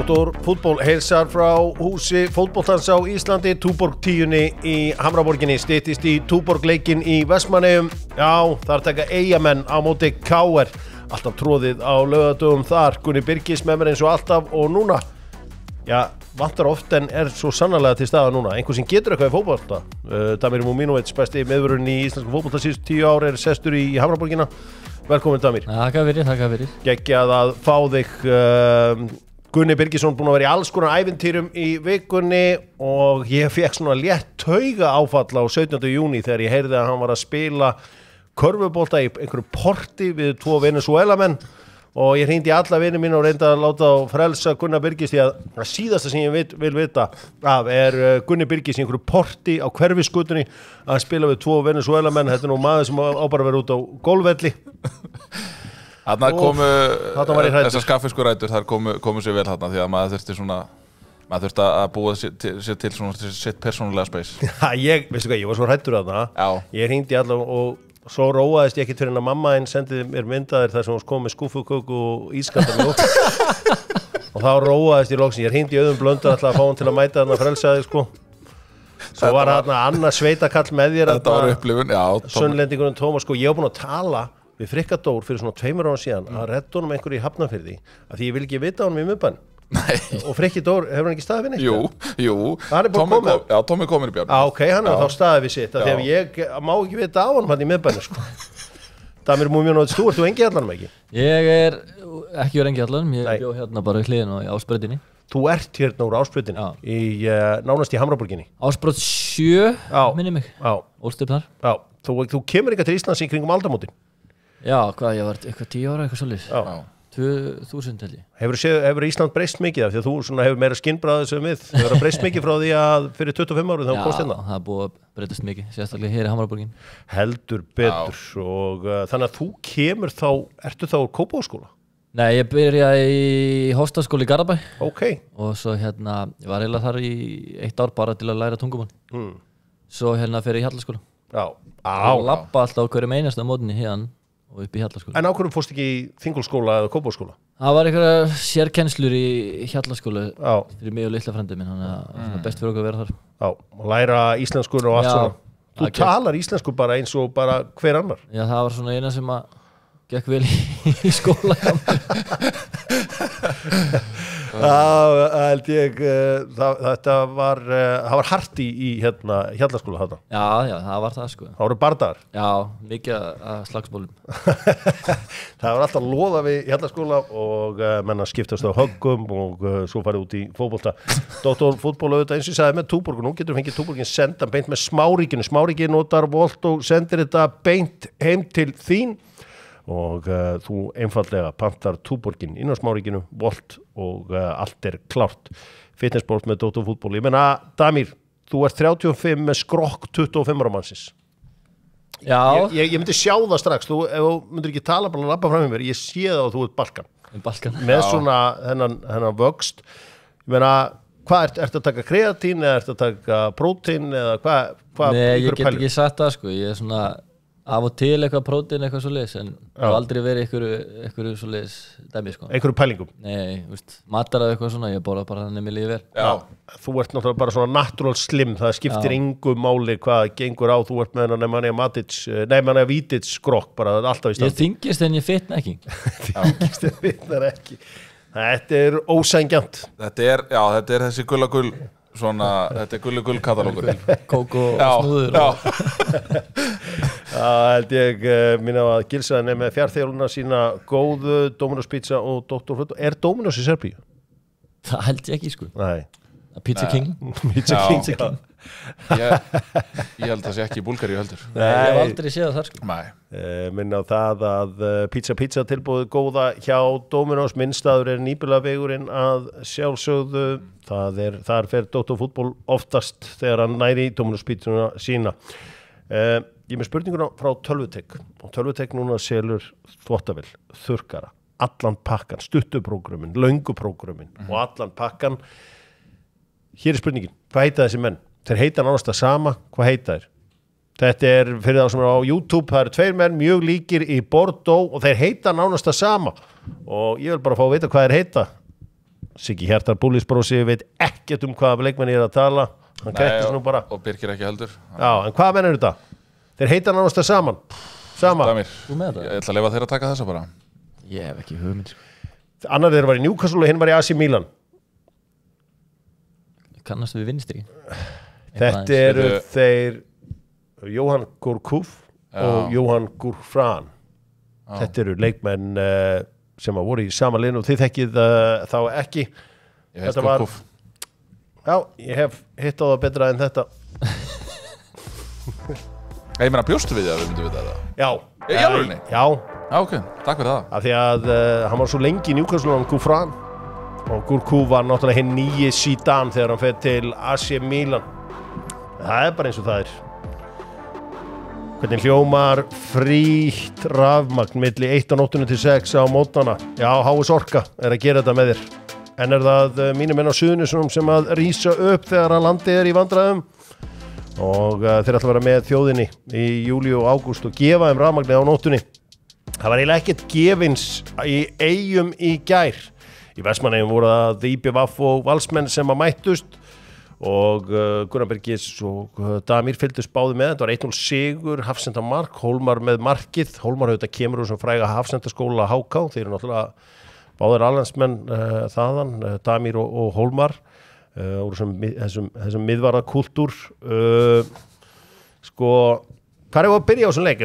Dr. Fútból heilsar frá húsi fótboltans á Íslandi, Túborg 10 í Hamraborginni, styttist í Túborg leikinn í Vestmannaeyjum. Já, þar taka Eyjamenn á móti KR, alltaf tróðið á laugardögum þar. Gunni Birgis með mér eins og alltaf og núna, já, vantar oft en svo sannarlega til staða núna. Einhver sem getur eitthvað í fótbolta. Damir Múmínovits, besti meðvörun í íslensku fótbolta síðustu 10 ár, sestur í Hamraborgina. Velkomin Damir. Takk fyrir. Geggjað að fá þig. Gunni Birgisson búinn að vera í alls konar ævintýrum í vikunni og ég fekk svona létt tauga áfall á 17. júní þegar ég heyrði að hann var að spila körfubolta í einhverju porti við 2 Venezuelamenn og ég hringdi alla vini mín og reyndi að láta á frelsa Gunnar Birgis því að það síðasta sem ég vil vita af Gunni Birgis í einhverju porti á Hverfisgötunni að spila við 2 Venezuelamenn. Þetta nú maður sem á bara að vera út á golfvelli. Þarna komu þessar skaffiskurætur, þar komu sér vel þarna því að maður þurfti að búa sér til svona sitt persónulega space. Já, veistu hvað, ég var svo hræddur þarna. Já. Ég hringdi alla og svo róaðist ég ekkert fyrir en að mamma einn sendiði mér myndaðir þar sem hún kom með skúfuköku og ískapar og þá róaðist ég loksins. Ég hringdi í Auðun Blöndal alltaf að fá hann til að mæta þarna frelsaði sko. Svo var þarna annar sveitakall með þér. Þetta var upplifun, já. Sunnlendingurinn Tómas sko, ég var búinn að tala við Frikka Dór fyrir svona 2 ára síðan að redda honum einhverju í Hafnarfirði að því ég vil ekki vita honum í miðbænum. Nei. Og Frikki Dór, hefur hann ekki staðið við neitt? Jú. Hann búinn að koma? Já, Tommi komir í Björn. Ok, hann hefur þá staðið við sitt þegar ég má ekki vita á honum hann í miðbænum sko. Damir Múmínovits, ert þú Engihjallanum ekki? Ég ekki úr Engihjallanum, ég bjó hérna bara í hliðinu á Ásbrautinni. Þú ert hérna úr Ásbrautinni, nánast í Hamraborginni. Ásbraut 7, minni mig. Já. Ólst upp þar. Já, þú kemur eitthvað til Íslands í kringum aldamótin. Já, hvað, ég var eitthvað 10 ára, eitthvað svolítið. Já. 2000 held ég. Hefur Ísland breyst mikið af því að þú svona hefur meira skinnbragð sem við. Hefur það breyst mikið frá því að fyrir 25 árum þá komst hérna? Já, það er búið að breytast mikið, sérstaklega hér í Hamraborgin. Heldur betur. Og þannig að þú kemur þá, ertu þá úr Kópavogsskóla? Nei, ég byrjaði í Hóstaskóla í Garðabæ. Ok. Og svo hérna, ég var eiginlega þar í 1 ár bara til að læra tungumál. Svo hérna fer ég í Hjallaskóla. Já. Og labba alltaf á hverjum einasta mótni hérna og upp í Hjallaskóla. En á hverjum fórst ekki í Þingólfsskóla eða Kópavogsskóla? Það var einhverja sérkennslur í Hjallaskóla fyrir mig og litla frændi minn, þannig að það er best fyrir okkur að vera þar. Já, og læra íslenskur og allt svona. Þú talar íslensku bara eins og bara hver annar. Já, það var svona eina sem að gekk vel í skóla. Held ég, það var hart í Hjallaskóla þarna. Já, það var það sko. Það voru bardagar. Já, mikið að slagsbólum. Það var alltaf loða við Hjallaskóla og menn að skiptast á höggum og svo farið út í fótbolta. Dr. Fútból auðvitað eins og ég sagði með Túborg og nú getur fengið Túborgin sendan beint með Smáríkinu. Smáríki notar Volt og sendir þetta beint heim til þín. Og þú einfallega pantar Túborgin inn á Smáríkinu, Volt og allt klárt. Fitnessbólt með Dr. Fútból. Ég meina, Damir, þú ert 35 með skrokk 25 ára mannsins. Já. Ég myndi sjá það strax, ef þú myndir ekki tala bara að labba fram í mér, ég sé það að þú ert Balkan. Með svona hennan vöxt. Ég meina, hvað ertu að taka kreatín eða ertu að taka prótín eða hvað? Nei, ég get ekki sagt það sko, ég svona af og til eitthvað prótín, eitthvað svoleiðis, en það har aldrei verið einhverju svoleiðis dæmi sko. Einhverju pælingum? Nei, matarað eitthvað svona, ég borða bara þannig mér líði vel. Já, þú ert náttúrulega bara svona natural slim, það skiptir engu máli hvað gengur á, þú ert með Nemanja Vítić skrokk, bara alltaf í standi. Ég þyngist en ég fitna ekki. Þyngist en fitnar ekki. Þetta ósængjant. Þetta er þessi gullagull, svona, þetta gull katalógur. Kók og snúður. Það held ég minna að Gilsaðin með fjarþjálfuna sína góðu Domino's Pizza og Dr. Fútból. Domino's í Serbíu? Það held ég ekki sko. Nei. Pizza King. Pizza King. Ég held það sé ekki í Búlgaríu heldur. Nei, ég hef aldrei séð það þar sko. Nei. Minna á það að pizza tilbúið góða hjá Domino's, minnstaður Nýbulavegurinn að sjálfsögðu. Þar fer Dr. Fútból oftast þegar hann næri Domino's Pizzuna sína. Ég með spurninguna frá Tölvutek og Tölvutek núna selur þvottavél, þurrkara, allan pakkan, stuttuprógrammin, lönguprógrammin og allan pakkan. Hér spurningin, hvað heita þessi menn? Þeir heita nánast það sama, hvað heita þeir? Þetta fyrir þá sem á YouTube, það 2 menn mjög líkir í Bordeaux og þeir heita nánast það sama og ég vil bara fá að vita hvað þeir heita. Siggi Hjartar Búlisbrósi veit ekkert hvaða leikmenn ég að tala hann gættist nú bara og Birkir ekki heldur Já, en hvaða menn þetta? Þeir heita nánast það saman Damir, ég ætla að leyfa þeir að taka þessa bara Ég hef ekki hugmynd Annar þeir var í Newcastle og hinn var í AC Milan Kannast við vinstri Þetta eru þeir Johan Gourcuff og Johan Gourfran Þetta eru leikmenn sem að voru í sama liðinu og þið þekkið þá ekki Ég veist Gourcuff Já, ég hef hitt á það betra en þetta Ég meina bjóstu við því að við myndum við það Já Í alvörunni? Já Ok, takk fyrir það Af því að hann var svo lengi í Newcastle og Gourfran og Gourcuff var náttúrulega hinn nýji Zidane þegar hann fer til AC Milan Það bara eins og það Hvernig hljómar frítt rafmagn milli 1 á nóttunni til 6 á mótnana Já, HS Orka að gera þetta með þér En það mínir menn á Suðurnesjunum sem að rísa upp þegar að landið í vandræðum og þeir ætla að vera með þjóðinni í júlí og ágúst og gefa þeim rafmagni á nóttunni Það var eiginlega ekkert gefins í Eyjum í gær Í Vestmannaeyjum voru það IBVF og Valsmenn sem að mættust og Gunnar Birgis og Damir fylgdust báði með þetta var 1-0 sigur, Hafsenda mark Hólmar með markið, Hólmar auðvitað kemur úr sem fræga Hafsendaskóla HK þeir eru náttúrulega báðir allandsmenn þaðan, Damir og Hólmar úr þessum miðvarða kultúr sko, hvað er að byrja á þessum leik?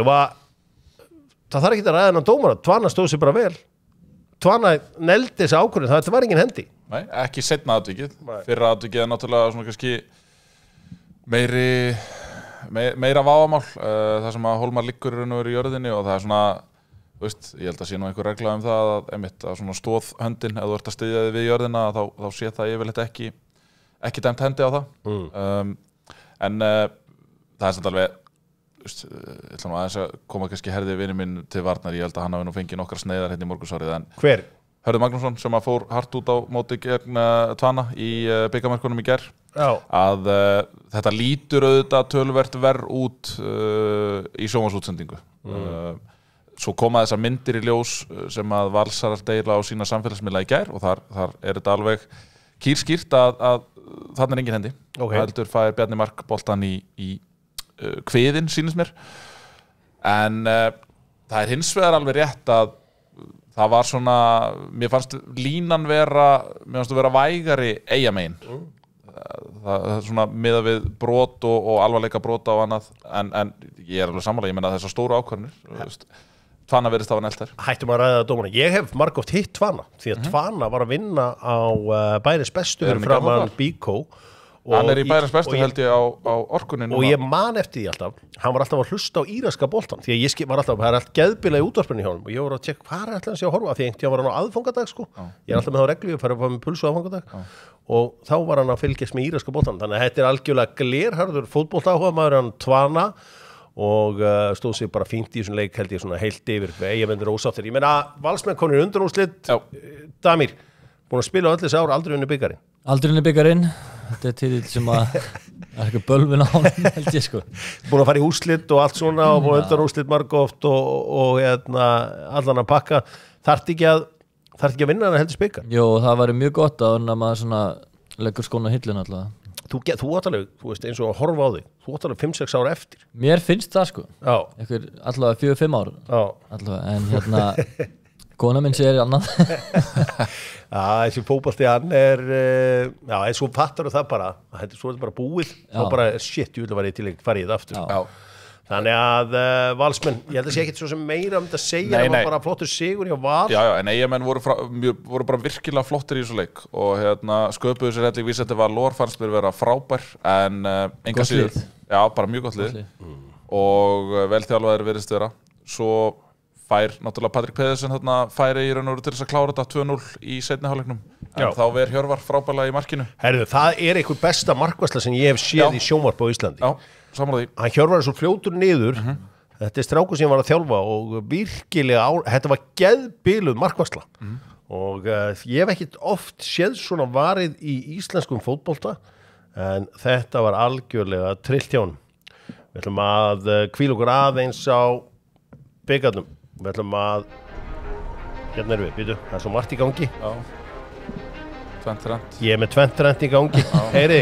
Það þarf ekki að ræða hennan dómara, Tvana stóð sér bara vel Tvana neldi þessi ákvörðun, það var engin hendi Nei, ekki seinna atvikið Fyrra atvikið er náttúrulega svona kannski meira vafamál það sem að Hólmar liggur í jörðinni og það er svona veist, ég held að sé nú einhver regla það að svona stóðhöndin ef þú ert að styðja þig við jörðina þá sé það yfirleitt ekki dæmt hendi á það en það er samt alveg ég ætla nú aðeins að koma kannski herði vinur minn til varnar ég held að hann hafi nú fengið nokkra sneiðar hérna í morgunsárið en Hver? Hörður Magnússon sem að fór hart út á móti gegn Tvana í bikarmarkunum í gær að þetta lítur auðvitað töluvert verð út í sjónvarpsútsendingu svo koma þessar myndir í ljós sem að Valsarar deila á sína samfélagsmiðla í gær og þar er þetta alveg kýrskýrt að þarna er engin hendi heldur fær Bjarni Mark boltan í kviðin sýnist mér en það er hins vegar alveg rétt að það var svona, mér fannst línan vera vægari Eyjamegin það er svona miðað við brot og alvarleika brota og annað en ég er alveg sammála, ég meina þessar stóru ákvarðanir Tvana verðist af hann eltar Hættum að ræða dómana, ég hef margóft hitt Tvana því að Tvana var að vinna á bæris bestu framan Bíkó Hann í bærens bestu held ég á orkunni og ég man eftir því alltaf hann var alltaf að hlusta á íraska boltan því að ég var alltaf, það er allt geðbila í útvarpinu hjá honum og ég var að tjekka hvað er alltaf að sé að horfa því einhvern var hann á aðfangadag sko ég er alltaf með þá reglu, ég fær að fá með pulsu aðfangadag og þá var hann að fylgjast með íraska boltan þannig að þetta er algjörlega glerharður fótboltaáhuga maður hann Tvana og stóð sig bara fínt í þessum leik held ég svona heilt yfir Eyjamenn ósáttir ég meina Valsmenn konur undanúrslit Damir, búin að spila öll þessi ár aldrei unni bikarinn Aldrei unni bikarinn Þetta er titill sem að er eitthvað bölvin á hann held ég sko Búin að fara í úrslit og allt svona og búin að undanúrslit margóft og allan að pakka þarf ekki að vinna hann heldur spikar Jó, það væri mjög gott að maður svona leggur skóna hillin alltaf Þú áttalega, þú veist eins og að horfa á þig þú áttalega 5-6 ára eftir Mér finnst það sko Einhver, allavega 4-5 ár allavega, en kona minn segir annað þessi fótbolti hann er eins og fattar það bara svo er þetta bara búið þá bara shit, ég vil að vera til að fara í þetta aftur þannig að Valsmenn ég held að sé ekkert svo sem meira þetta segja það var bara flottur sigur hjá Val en Eyjamenn voru bara virkilega flottir í þessu leik og sköpuðu sér helling vísandi var Lór fannst mér vera frábær en enga síður bara mjög gott lið og velþjálfaðir virðist vera svo fær náttúrulega Patrik Pedersen færi í raun og veru til þess að klára þetta 2-0 í seinni hálfleiknum en þá ver Hjörvar frábærlega í markinu Herðu, það er einhver besta markvarsla sem ég hef séð í sjónvarp á Íslandi samanlega því Hann Hjörvar er svo fljótur niður þetta er strákur sem ég var að þjálfa og virkilega þetta var geðbiluð markvarsla og ég hef ekkert oft séð svona varið í íslenskum fótbolta en þetta var algjörlega trillt hjá honum Við ætlum að hvíla okkur aðeins á bikarnum Við ætlum að hérna erum við, býtu, það er svo margt í gangi Tvent. Ég með tvent í gangi. Heyri,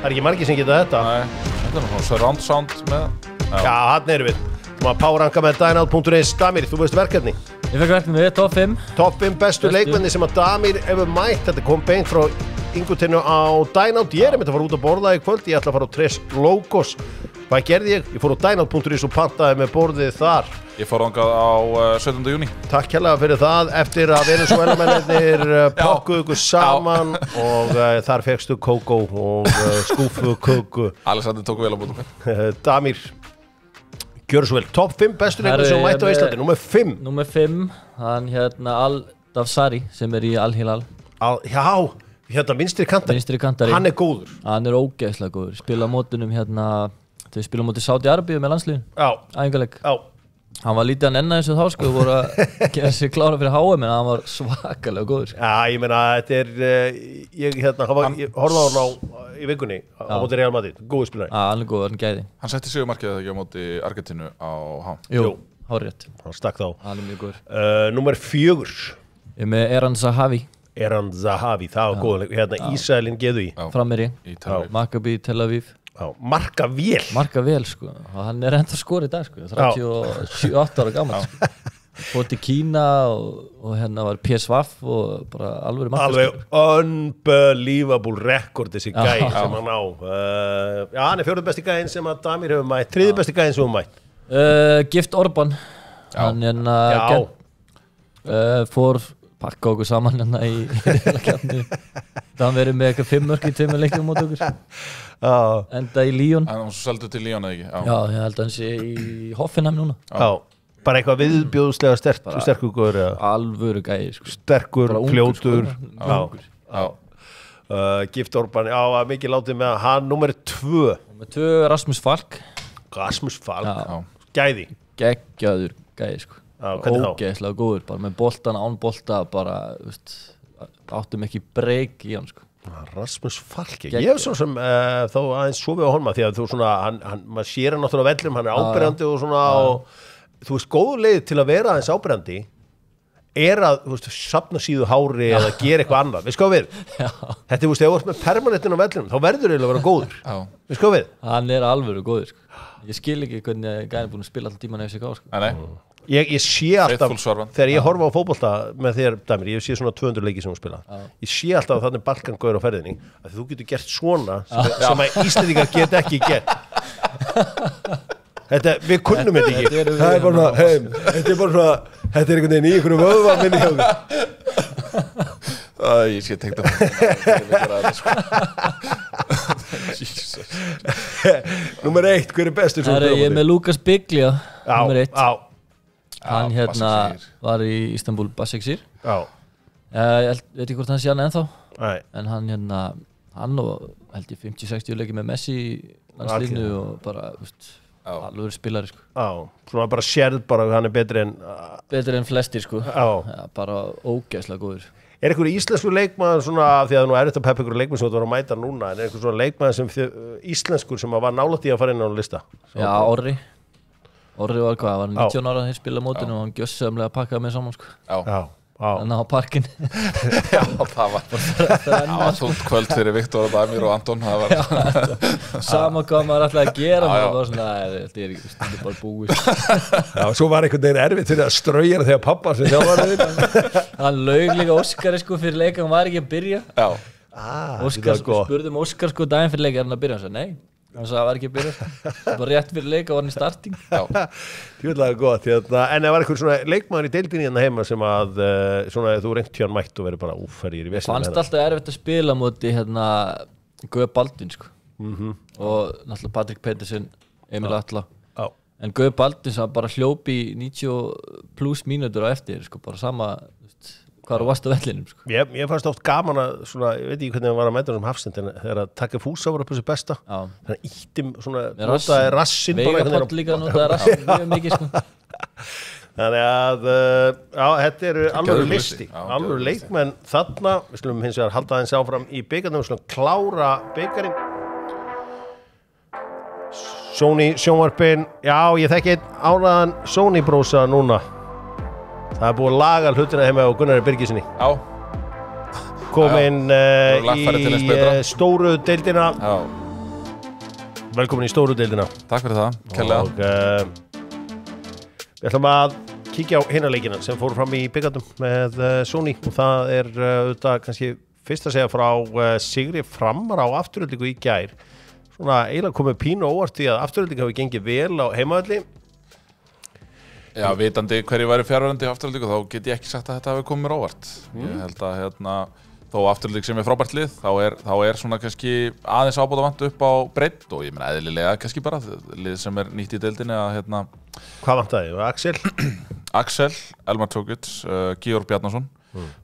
það ekki margir sem geta þetta. Nei, þetta nú surround sound með. Já, hann erum við. Má powerranka með dynout.is. Damir, þú veist verkefni. Ég fekk verkefni við top 5. Top 5 bestu leikmenni sem að Damir hefur mætt. Þetta kom beint frá Ingutinu á Dynout. Ég einmitt að fara út að borða í kvöld. Ég ætla að fara á Tres Logos. Hvað gerði ég? Ég fór á dynout.is og pantaði með borðið þar. Ég fór þangað á 17. júní. Takk hérlega fyrir það. Eftir að Venezuelamennir pokkuðu ykkur saman og þar fékkstu kókó og skúfu köku. Alexander tók vel á móti mér. Damir, gjör svo vel. Top 5 bestu leikmenn sem mættu á Íslandi. Númer 5. Númer 5, hann Al-Dafsari sem í Al-Hilal. Já, vinstri kantari. Hann góður. Hann ógeðslega góður. Spila á mótunum þau spila á móti Saudi-Arabíu með landsliðin. Já. Æfingarleik. Já. Hann var lítið að nenna þessu þá sko, voru að gera sig klára fyrir HM en hann var svakalega góður. Já, ég meina, þetta ég horfði á hann í vikunni á móti Real Madrid, góður spilari. Já, hann góður, hann gæði. Hann setti sigurmarkið ekki á móti Argentínu á HM. Jú, hárrétt. Hann stakk þá. Hann mjög góður. Númer 4. Ég með Eran Zahavi. Eran Zahavi, það var góður. Ísælinn geðu í. Frammeiri. Maccabi Tel Aviv. Já, marka vel sko, og hann ennþá skor í dag sko, 37-8 ára gammal sko. Fótt í Kína og var PSV og bara alveg alveg unbelievable rekord þessi gæi sem hann á. Já, hann 4. besti gæin sem að Damir hefur mætt, 3. besti gæin sem hefur mætt. Gift Orban, hann fór pakka okkur saman í reylakefni. Það hann verið með eitthvað 5 mörk í 2 leikjum mót okkur. Enda í Lyon. Hann var svo seldu til Lyon eða ekki? Já, ég held að hann sé í Hoffenheim núna. Já, bara eitthvað viðbjóðslega sterkur góður. Alvöru gæi. Sko. Sterkur, fljótur. Já. Gift Orban, já, mikið látið með hann. Númer 2. Númer 2, Rasmus Falk. Gæði. Geggjaður gæi, sko. Ógeðslega góður, bara með boltan, án bolta, bara, áttum ekki breyk í hann, sko. Rasmus Falk, ég hef svo sem þá aðeins sofið á honum því að þú svona, maður sér hann náttúrulega á vellum, hann áberandi og svona og þú veist, góður leið til að vera aðeins áberandi að, þú veist, safna síðu hári eða gera eitthvað annað, veist hvað við? Þetta, þú veist, ef þú ert með permanentin á vellum, þá verður eiginlega að vera góður, veist hvað við? Hann alvöru góður, sko. Ég skil ekki hvernig gæði búin að spila alltaf tíman FCK, sko. Nei. Ég sé alltaf, þegar ég horfa á fótbolta með þér, Damir, ég sé svona 200 leiki sem hún spila. Ég sé alltaf að þannig Balkan-gaur á ferðinni að þú getur gert svona sem að Íslendingar get ekki gert. Við kunnum þetta ekki. Það er bara svona, þetta er einhvern veginn í einhverju vöðva minni hjá okkur. Ég sé tengt Númer 1, hver er bestur? Ég er með Lukas Biglia, númer 1. Hann var í Istanbul Başakşehir. Ég veit ekki hvort hann sé hann ennþá. En hann held ég 50-60 leiki með Messi í landslínu og bara, alveg spilari, sko. Svona bara sérð bara að hann er betri en flestir, sko. Bara ógeðslega góður. Er einhver íslenskur leikmaður svona, því að nú er þetta peppa einhver leikmaður sem þú var að mæta núna, en er einhver svona leikmaður sem íslenskur sem var nálægt í að fara inn á lista? Já, Orri var hvað, hann var 19 ára þegar spila mótinu og hann gjössamlega pakkaði með saman, sko. Þannig á parkinn. Já, það var þúnt kvöld fyrir Viktor og Damir og Anton. Sama hvað maður ætlaði að gera, maður var svona, þetta er bara búið. Já, svo var einhvern veginn erfitt fyrir að strauja þegar pappa sem þjálfarinn. Hann laug líka Óskari, sko, fyrir leik, hann var ekki að byrja. Óskar, sko, spurðum Óskar, sko, daginn fyrir leik, er hann að byrja? Hann sagði, nei. Hann sagði að það var ekki að byrja, bara rétt fyrir leik og var hann í starting. Tjóðlega gott, en það var einhver svona leikmaður í deildinni hérna heima sem að svona þú reynt hjá hann mætt og verið bara úfærið í vesinu. Fannst alltaf erfitt að spila móti Gauja Baldvin, sko. Og náttúrulega Patrik Pettersen, Emil Atla. En Gauja Baldvin sem bara hljópi í 90 pluss mínútur á eftir, sko, bara sama hvað varst á vellinum, sko. Ég fannst oft gaman að svona, ég veit ekki hvernig hann var að mæta hann hafsend en þegar að taka Fúsa var upp þessu besta þannig að íttum svona notaði rassinn Veigarpáll líka notaði rassinn mjög mikið, sko. Þannig að þetta eru alveg listi alveg leikmenn þarna við skulum hins vegar halda aðeins áfram í bikarnum við skulum klára bikarinn Sony sjónvarpin ég þekki einn ánægðan Sony brósa núna. Það búið að laga hlutina heima á Gunnari Birgisinni. komin í stóru deildina. Velkomin í stóru deildina. Takk fyrir það, kærlega. Og við ætlum að kíkja á hina leikina sem fóru fram í bikarnum með Sony og það auðvitað kannski fyrst að segja frá sigri Framar á Aftureldingu í gær. Svona eiginlega komið pínu óvart í að Afturelding hafi gengið vel á heimavelli. Já, vitandi hverju væri fjárverandi á Aftureldingu þá get ég ekki sagt að þetta hafi komið mér óvart. Ég held að þó Afturelding sem frábært lið þá svona kannski aðeins ábótavant upp á breidd og ég meina eðlilega kannski bara lið sem nýtt í deildinni að Hvað vantaði? Axel? Axel, Elmar Tókic, Georg Bjarnason,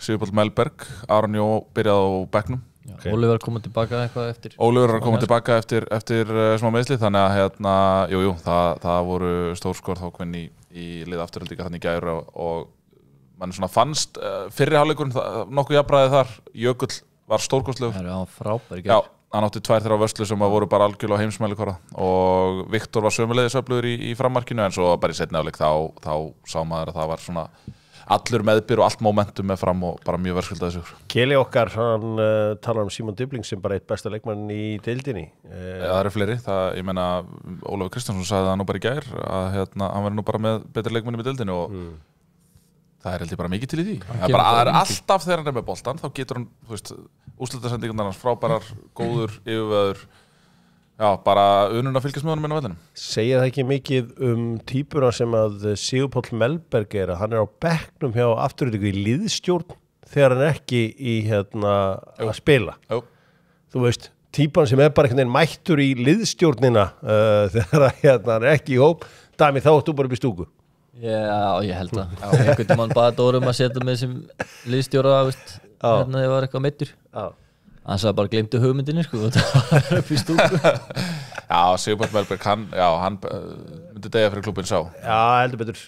Sigurpáll Melberg, Aron Jó byrjaði á bekknum. Okay. Oliver komið tilbaka eitthvað eftir. Oliver komið tilbaka eftir smá meiðsli þannig að það voru stórskor þá hvern í lið Aftureldinga þannig í gær og mann svona fannst fyrri hálfleikurinn nokkuð jafnræði þar. Jökull var stórkostlegur. Það var frábær í gær. Já, hann átti 2-3 vörslu sem voru bara algjörlega heimsmælikvarða og Viktor var sömuleiðis öflugur í frammarkinu en svo bara í seinni hálfleik þá sá maður að það var svona allur meðbyr og allt momentum með Fram og bara mjög verðskuldaði sigur. Keli okkar, hann talar Símon Dybling sem bara eitt besta leikmann í deildinni. Það eru fleiri, ég meina Ólafur Kristjánsson sagði það nú bara í gær að hann var nú bara með betri leikmann í deildinni og það held ég bara mikið til í því. Það er alltaf þegar hann með boltan, þá getur hann, úrslitasendingarnar hans frábærar, góður, yfirveður, já, bara unun að fylgjast með honum inn á vellinum. Segir það ekki mikið típuna sem að Sigurpáll Melberg að hann á bekknum hjá Aftureldingu í liðstjórn þegar hann ekki í að spila. Jú. Þú veist, típan sem bara einhvern veginn mættur í liðstjórnina þegar hann ekki í hóp, dæmi þá áttu bara upp í stúku. Já, ég held að. Einhvern mann bara dórum að setja með sem liðstjóra, þegar það var eitthvað meiddur. Hann sagði bara gleymdu hugmyndinni, það var upp í stúku. Já, Sigurpáll Melberg, hann myndi degja fyrir klúbbinn sá. Já, heldur betur,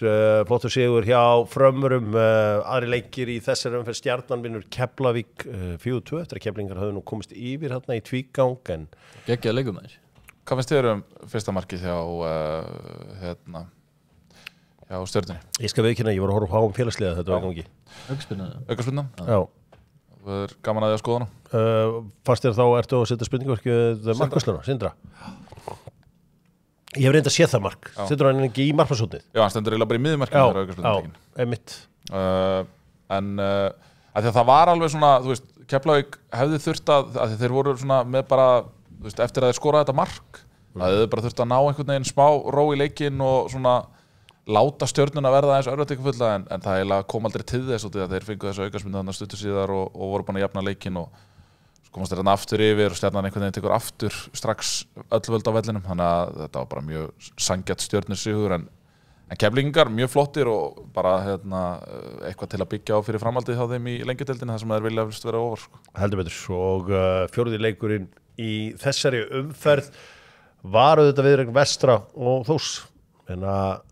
flottur sigur hjá Frömmurum, aðri leikir í þessari umferð. Stjarnan vinnur Keflavík 4-2 eftir að Keflingar höfðu nú komist yfir í tvígang. Geggjaður leikur maður. Hvað finnst þér fyrsta markið hjá Stjörnunni? Ég skal viðurkenna, ég var að horfa á félagsliða þetta var gangi. Aukaspyrna? Já. Það er gaman að því að skoða hana. Fannst þér þá ertu að setja spurningverkið markvörsluna, Sindra? Ég hef reyndið að sé það mark. Stendur hann ekki í markvarsóknið? Já, hann stendur eiginlega bara í miðjumarkinu þegar aukaspyrnutekin. Já, einmitt. En að það var alveg svona, þú veist, Keflavík hefði þurft að þeir voru svona með bara, þú veist, eftir að þeir skoraði þetta mark, að þeir bara þurft að ná einhvern veginn smá ró í leikinn og svona láta Stjörnuna verða aðeins örvæntingafulla en það kom aldrei til þess út í að þeir fengu þessu aukaspyrnu þarna stuttu síðar og voru bara að jafna leikinn og komast þeir aftur yfir og Stjarnan einhvern veginn tekur aftur strax öll völd á vellinum þannig að þetta var bara mjög sanngjarn Stjörnusigur en Keflingar mjög flottir og bara eitthvað til að byggja á fyrir framhaldið hjá þeim í lengjudeildinni þar sem þeir vilja vera ofar. Heldur betur og fjórði leikurinn í þessari umferð var auðvitað viðureign Vestra og Þórs en að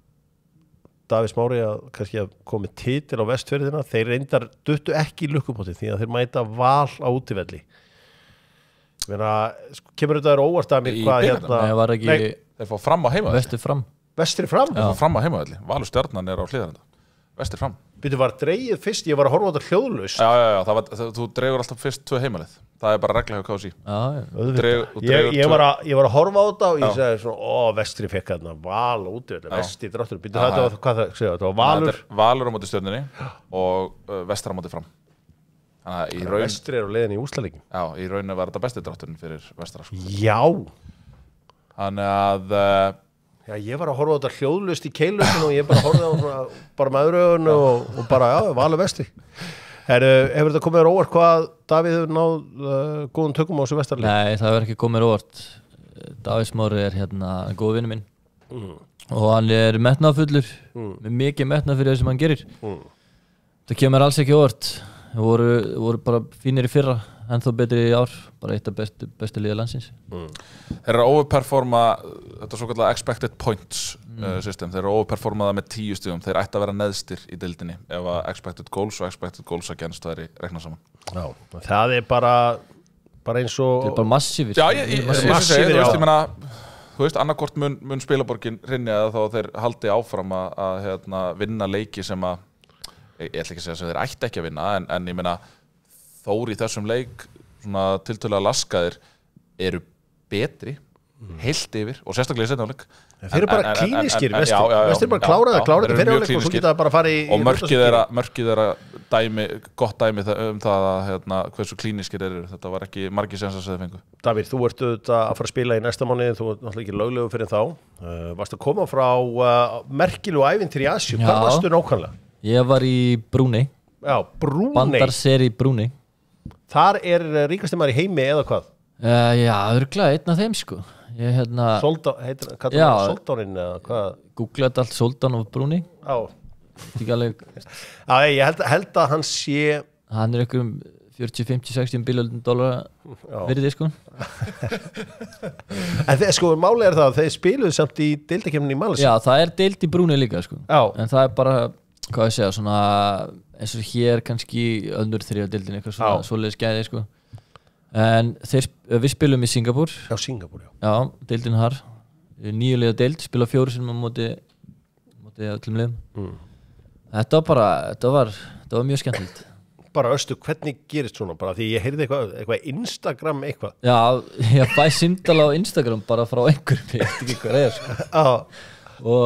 Davíð Smári að kannski að komi titil á Vestfjörðina, þeir reyndar duttu ekki í lukkupotti því að þeir mæta Val á útivelli. Kemur þetta óvart að mér hvað þeir fá Fram á heimavelli. Vestri Fram? Þeir fá Fram á heimavelli. Valur Stjarnan á hliðarenda. Vestri Fram. Býttu var dreigið fyrst, ég var að horfa á þetta hljóðlaust. Já, þú dreigur alltaf fyrst 2 heimalið. Það er bara regla hjá KSÍ. Ég var að horfa á þetta og ég segi svona, Vestri fekk hérna, Val útivelli, Vestri dráttur. Býttu hvað það segja, þetta var Valur. Valur á móti Stjörnunni og Vestra á móti Fram. Vestri á leiðinni í úrslitaleikin. Já, í rauninni var þetta besti drátturinn fyrir Vestra. Já. Þannig að Já, ég var að horfa á þetta hljóðlust í keilustinu og ég bara horfði á bara með öðru ögun og bara, Valur Vestri. Hefur þetta komið óvart hvað Davíð hefur náð góðum tökum á þessu vestarleik? Nei, það hefur ekki komið óvart. Davíð Smári er góð vinur minn og hann er metnaðarfullur, með mikið metnað fyrir það sem hann gerir. Það kemur alls ekki óvart. Við voru bara fínir í fyrra, ennþá betri í ár, bara eitt af bestu liða landsins. Þeir eru að overperforma þetta svo kallega expected points system, þeir eru að overperforma það með 10 stigum, þeir ætti að vera neðstir í deildinni ef að expected goals og expected goals against það er reiknað saman. Já, það er bara eins og... Það er bara massífir. Já, ég meina, þú veist, annarkort mun spilaborgin hrynja eða þá þeir haldi áfram að vinna leiki sem að, ég ætla ekki að segja sem þeir ætti ekki að vinna, en ég meina, Þór í þessum leik svona tiltölulega laskaðir eru betri heilt yfir og sérstaklega í seinni hálfleik. Þeir eru bara klínískir, vestir bara kláraði þetta fyrir hálfleik og svo geta það bara farið í og mörkið þeirra gott dæmi það að hversu klínískir eru. Þetta var ekki margir sénsar sem þeir fengu. Davíð, þú ert auðvitað að fara að spila í næsta mánuði, þú ert náttúrulega ekki löglegu fyrir þá. Varst að koma frá merkilegu ævintýri í Asíu, hvað varstu nákvæmlega? Ég var í Brúnei. Já, Brúnei. Bandarseri Brúnei. Þar ríkasti maður í heimi eða hvað? Já, örugglega einn af þeim sko. Ég Soldáninn eða hvað? Googlaði allt Soldán og Brúnei. Já. Já, ég held að hann sé hann einhverjum 40, 50, 60 biljónum dollara virði sko. En sko, málið það að þeir spiluðu samt í deildakeppninni í Malasíu. Já, það deild í Brúnei líka sko. En það bara, hvað ég segja, svona eins og hér kannski önnur þriðja deildin eitthvað svona svoleiðis gæði sko. En við spilum í Singapúr. Já, Singapúr, já. Já, deildin har 9 liða deild, spila 4 sinnum á móti öllum liðum. Þetta var mjög skemmtilegt. Bara hvernig gerist svona? Bara því ég heyrði eitthvað Instagram eitthvað. Já, ég fæ símtal á Instagram bara frá einhverjum, ég veit ekki hvað sko. Og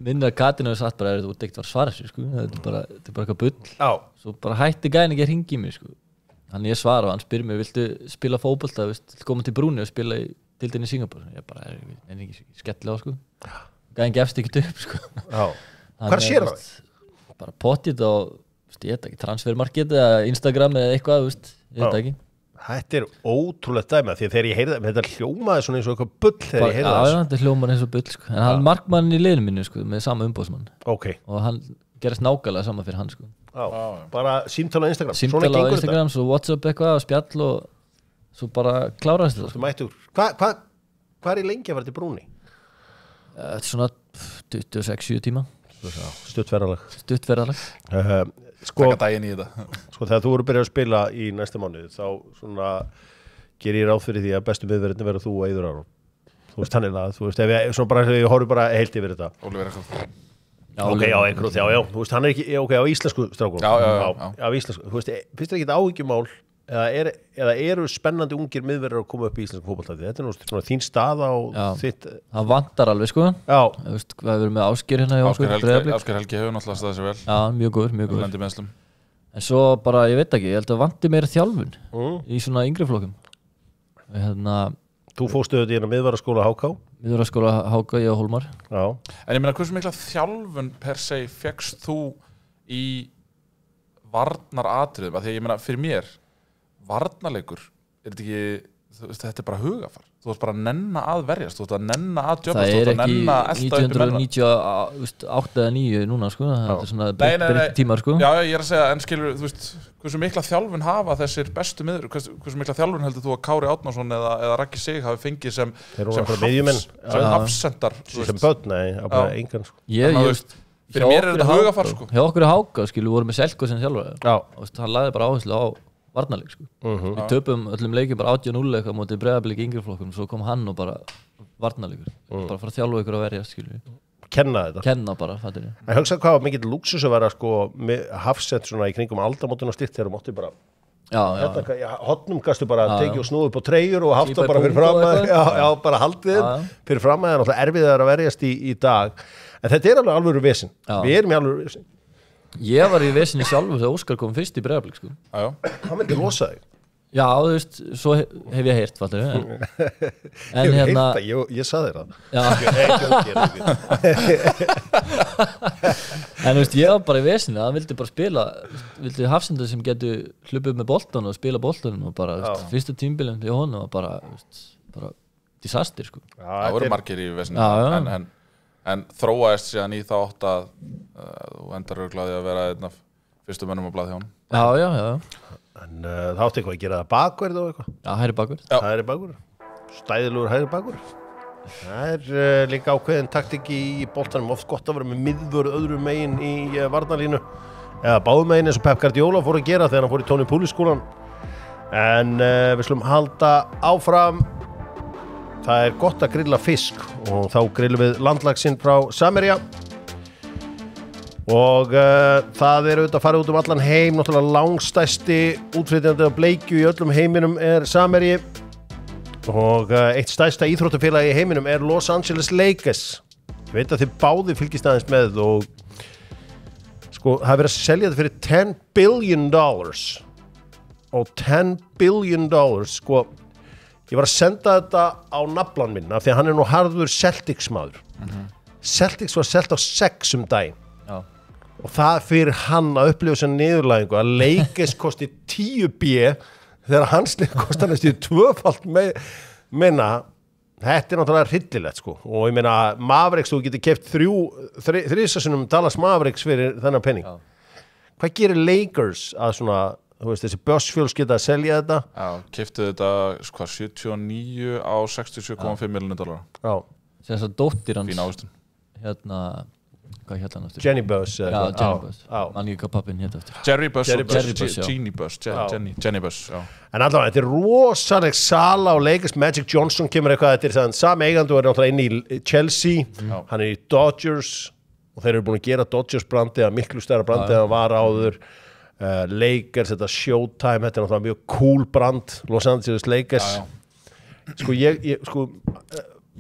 minna Katrín hefur sagt bara, þú ert ekkert að svara sér sko. Þetta er bara eitthvað bull. Svo bara hætti gæðin ekki að hringja í mig sko. Þannig ég svara og hann spyr mér, viltu spila fótbolta, viltu koma til Brúnei og spila í deildinni í Singapúr? Ég bara, ekki skemmtilega sko. Gæðin gefst ekkert upp sko. Hvar sér það? Bara potið á, ég veit ekki, transfermarket eða Instagram eða eitthvað, ég veit ekki. Þetta ótrúlegt dæmi, því þegar ég heyrði það, þetta hljómaði svona eins og eitthvað bull þegar ég heyrði það. Já, þetta hljómaði eins og bull sko. En hann markmann í liðinu mínu sko, með sama umbóðsmann. Og hann gerist nákvæmlega sama fyrir hann sko. Bara símtala á Instagram. Símtala á Instagram, svo WhatsApp eitthvað, spjall og svo bara kláraðist þetta. Hvað lengi að vera til Brúnei? Þetta svona 26-7 tíma. Stuttferðalag. Taka daginn í þetta. Sko þegar þú eru byrjað að spila í næsta mánuði þá svona gerir ég ráð fyrir því að bestu miðverðinni verður þú og Eiður Aron. Þú veist þannig að þú veist ef ég horfi bara heilt yfir þetta. Oliver Ekroth. Ekroth, já. Þú veist hann ekki á íslensku strákunum. Já, íslensku. Þú veist, finnst það ekki áhyggjumál eða eru spennandi ungir miðverðir að koma upp í íslensku fótbolta? Þetta nú svona þín staða og þitt. Það vantar alveg sko. Já. Þú veist hvað við erum með Ásgeir hérna í okkur. Ásgeir Helgi hefur náttúrulega staðið sér vel. Já, mjög góður. Lendi meðslum. En svo bara, ég veit ekki, ég held að vanti meira þjálfun í svona yngri flokkum. Þú fórstu þetta í miðvaraskóla HK? Miðvaraskóla HK, ég og Hólmar. Já. En ég meina, hversu mikla þjálfun per se fékkst þú í varnaratriðum? Því að ég meina, fyrir mér, varnarleikur, þetta bara hugafar. Þú ert bara að nenna að verjast, þú ert að nenna að djöfast, þú ert að nenna að elta upp í menna. Það er ekki 1998 eða 9 núna, sko. Það er svona breytt tímar, sko. Já, ég að segja, en skilur, þú veist, hversu mikla þjálfun hafa þessir bestu miður, hversu mikla þjálfun heldur þú að Kári Árnason eða Raggi Sig hafi fengið sem hafsendar. Sem börn, nei, bara engan, sko. Fyrir mér þetta hugafar, sko. Hjá okkur í HK, skilur, voru með Selko sem þjálfari. Hann lagði bara áherslu á varnarleik sko. Við töpum öllum leikjum bara 80-0 eitthvað mótið Breiðablik í yngri flokkum, svo kom hann og bara varnarleikur, bara fara að þjálfa ykkur að verja kenna þetta. Kenna bara, fattir ég. En hugsa hvað mikill lúksus að vera sko hafsend svona í kringum aldamótin og stilt þegar þú mátti bara hotnum gastu bara tekið og snúið upp á treyjur og haft það bara fyrir fram að bara haldið fyrir fram að það er náttúrulega erfiðar að verjast í dag. En þetta er alveg vesinn. Við erum í alveg vesinn. Ég var í vesinni sjálfur þegar Óskar kom fyrst í Breiðablik sko. Hann myndi losa þig. Já, þú veist, svo hef ég heyrt fattur en hérna ég sagði þér það. En þú veist, ég var bara í vesinni, hann vildi bara spila hafsendur sem getur hlupið með boltan og spila boltanum og bara fyrsta tímbilum til honum og bara disaster sko. Það voru margir í vesinni en þróaðist síðan í þá átt að þú endar örglaði að vera einn af fyrstu mönnum á blaði hjá hann. Já. En það átti eitthvað að gera það bakverð og eitthvað? Já, hægri bakverð. Það er bakverð. Stæðilegur hægri bakverð. Það er líka ákveðin taktik í boltanum. Oft gott að vera með miðvörð öðrum megin í varnarlínu. Eða báðum megin eins og Pep Guardiola fór að gera þegar hann fór í Tony Pulis skólan. En við slum halda áfram. Það er gott að grilla fisk og þá grillum við landlaxinn frá Sameria og það auðvitað farið út allan heim, náttúrulega langstærsti útflytjandi af bleikju í öllum heiminum Samherji og eitt stærsta íþróttafélag í heiminum Los Angeles Lakers. Ég veit að þið báðir fylgist aðeins með og sko, það verið að selja þetta fyrir $10 billion og $10 billion, sko, ég var að senda þetta á naflan minn af því að hann nú harður Celtics maður. Celtics var selt á 6 daginn. Já. Og það fyrir hann að upplifa sem niðurlægingu að Lakers kosti 10 B þegar hans kostar næstu 2-falt minna. Þetta náttúrulega hryllilegt sko og ég meina Mavericks, þú getur keypt þrisvarsinnum Dallas Mavericks fyrir þennan penning. Hvað gerir Lakers að svona, þú veist, þessi börsfjölskylda að selja þetta? Já, keyptu þetta 79 á $67,5 milljónir. Já. Sem þess að dóttir hans fín ávistun. Hvað hérna aftur? Jenny Buss. Já, Jenny Buss. Man ekki hvað pappin hérna aftur. Jerry Buss, Jeannie Buss, Jenny Buss, já. En allavega, þetta rosaleg sala á Lakers. Magic Johnson kemur eitthvað, þetta sami eigandi og náttúrulega inn í Chelsea, hann í Dodgers og þeir eru búin að gera Dodgers brandið að miklu stærra brandið að var áður. Lakers, þetta Showtime, þetta náttúrulega mjög cool brand, Los Angeles Lakers. Sko,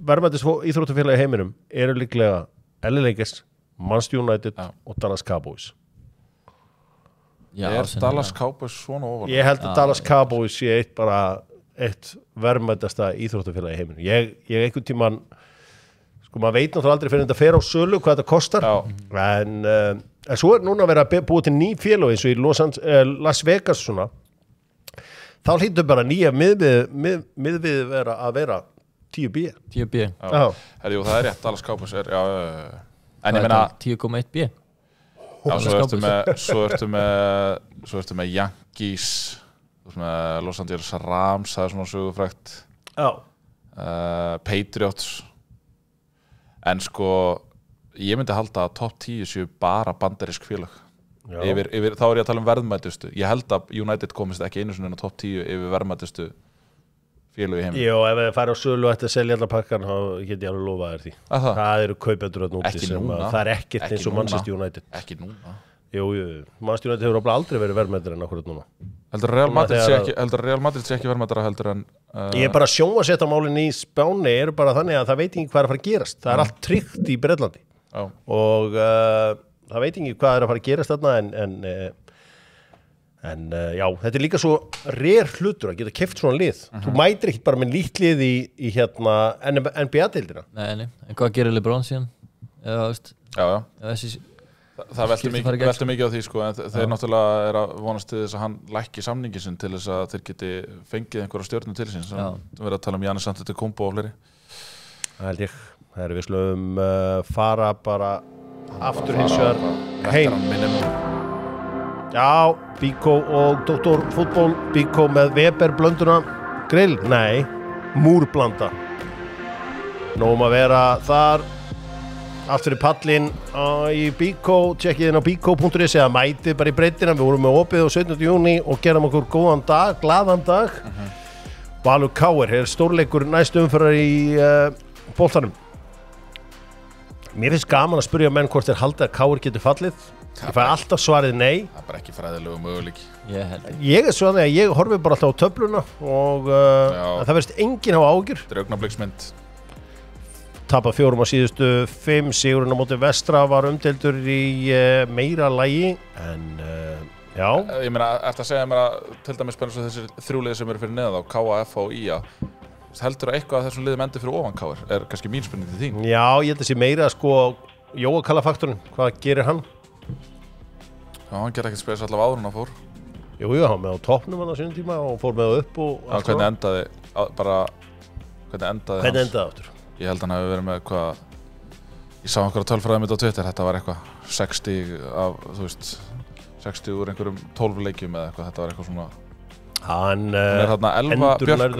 verðmættis íþróttafélagi í heiminum eru líklega LA Lakers, Manchester United og Dallas Cowboys. Já, Dallas Cowboys svona ofar? Ég held að Dallas Cowboys sé eitt verðmættasta íþróttafélagi í heiminum. Ég einhvern tímann, sko maður veit náttúrulega aldrei fyrir þetta fer á sölu hvað þetta kostar, en svo núna að vera að búa til ný félög eins og í Las Vegas svona, þá hlýtur bara nýja miðvið vera að vera 10 B. 10 B. Já. Jú, það rétt, Dallas Cowboys já. En ég meina 10,1 B. Já, svo ertu með Yankees, með Los Angeles Rams, það svona sögufrægt. Já. Patriots. En sko, ég myndi halda að top 10 séu bara bandarísk félag. Þá ég að tala verðmætustu. Ég held að United komist ekki einu sinni á top 10 yfir verðmætustu félög í heiminum. Jó, ef þið færi á sölu og ætti að selja allar pakkan, þá get ég alveg lofað þér því. Það eru kaupendur að núti sem að það ekkert eins og Manchester United. Ekki núna. Jú, Manchester United hefur aldrei verið verðmættur en akkurat núna. Heldur Real Madrid sé ekki verðmættara heldur en Ég bara sjónvarsettamálin í Spáni eru bara þannig að það veit ekki hvað að fara að gerast. Það allt tryggt í Bretlandi. Og það veit ekki hvað að fara að gerast þarna en já, þetta líka svo hlutur að geta keypt svona lið. Þú mætir ekki bara með nýtt lið í hérna NBA-deildina. Nei, en hvað gerir LeBron síðan? Það veltur mikið á því sko, en þeir náttúrulega að vonast til þess að hann lækki samningin sinn til þess að þeir geti fengið einhverja stjörnu til síns. Það verður að tala Giannis Antetokounmpo og fleiri. Það held ég. Við slum fara bara aftur hins vegar heim. Já, Bíkó og Dr. Fútból, Bíkó með Weber blönduna, grill, nei, múrblanda. Nóum að vera þar, allt fyrir pallin í Bíkó, tjekkið inn á bíkó.is eða mætið bara í breytina, við vorum með opið á 17. júni og gerum okkur góðan dag, glaðan dag. Valur KR, stórleikur næstu umferðar í boltanum. Mér finnst gaman að spyrja menn hvort þeir halda að KR getur fallið. Ég fæ alltaf svarið nei. Það bara ekki fræðilegu möguleiki. Ég svona að ég horfi bara alltaf á töfluna og það verðist enginn hafa ágjur. Þetta augnabliksmynd. Tapa 4 á síðustu 5, sigurinn á móti Vestra var umdeildur í meira lagi en já. Ég meina, eftir að segja mér að til dæmis bara þessir 3 liðir sem eru fyrir neðan á KF og IA. Heldur eitthvað að þessum liðum endi fyrir ofan KR? Kannski mín spurning til þín? Já, ég held að sé meira sko Jóakalla-faktorinn. Hvað gerir hann? Já, hann gerði ekkert spes allavega áður en hann fór. Jú, hann með á toppnum hann á sínum tíma og fór með upp og allt. Hvernig endaði hans? Aftur? Ég held að hann hefði verið með eitthvað, ég sá einhverja tölfræði mitt á Twitter, þetta var eitthvað 60 af, þú veist, 60 úr einhverjum 12 leikjum eða eitthvað, þetta var eitthvað svona. Hún þarna Elva Björk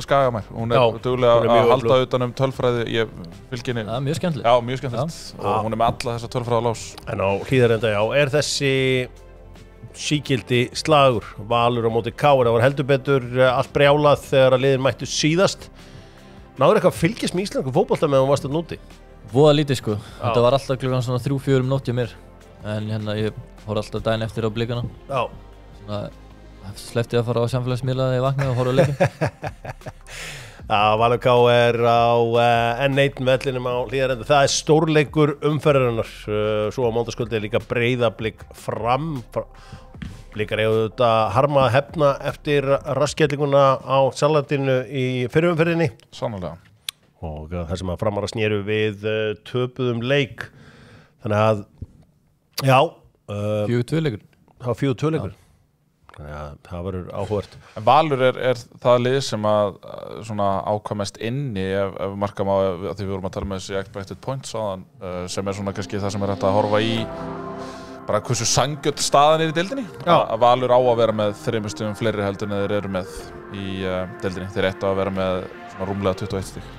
Skagamær, hún duglega að halda utan tölfræði, ég fylgi henni. Það mjög skemmtilegt. Já, mjög skemmtilegt og hún með alla þessa tölfræða lás. En á Hlíðarenda, já, þessi sígildi slagur, Valur á móti KR, það var heldur betur allt brjálað þegar að liðin mættu síðast. Náður eitthvað fylgist með íslensku fótbolta meðan þú varst að núti? Voða lítið sko, þetta var alltaf klukkan svona 3-4 nótt hjá mér. en hérna ég horf alltaf daginn eftir á Blikana. Já. Svona, sleppti að fara á samfélagsmiðla þegar ég vaknaði og horfa á leikin. Já, Valur KR á N1 vellinum á Hlíðarenda. Það stórleikur umferðarinnar. Svo á mánudagskvöldi líka Breiðablik Fram. Blikar eiga þetta harma að hefna eftir raskellinguna á Salatinu í fyrri umferðinni. Sannarlega. Og það sem að Framarar snéru við töpuðum leik. Þannig að, já. 4-2 leikur. Það var 4-2 leikur. Já, það verður áhugavert. En Valur er það lið sem að svona ákvæmest inni ef marka má að því við vorum að tala með þessi expected points áðan sem svona kannski það sem hægt að horfa í bara hversu sanngjöld staðan í deildinni. Að Valur á að vera með 3 stigum fleiri heldur en þeir eru með í deildinni. Þeir ættu að vera með svona rúmlega 21 stig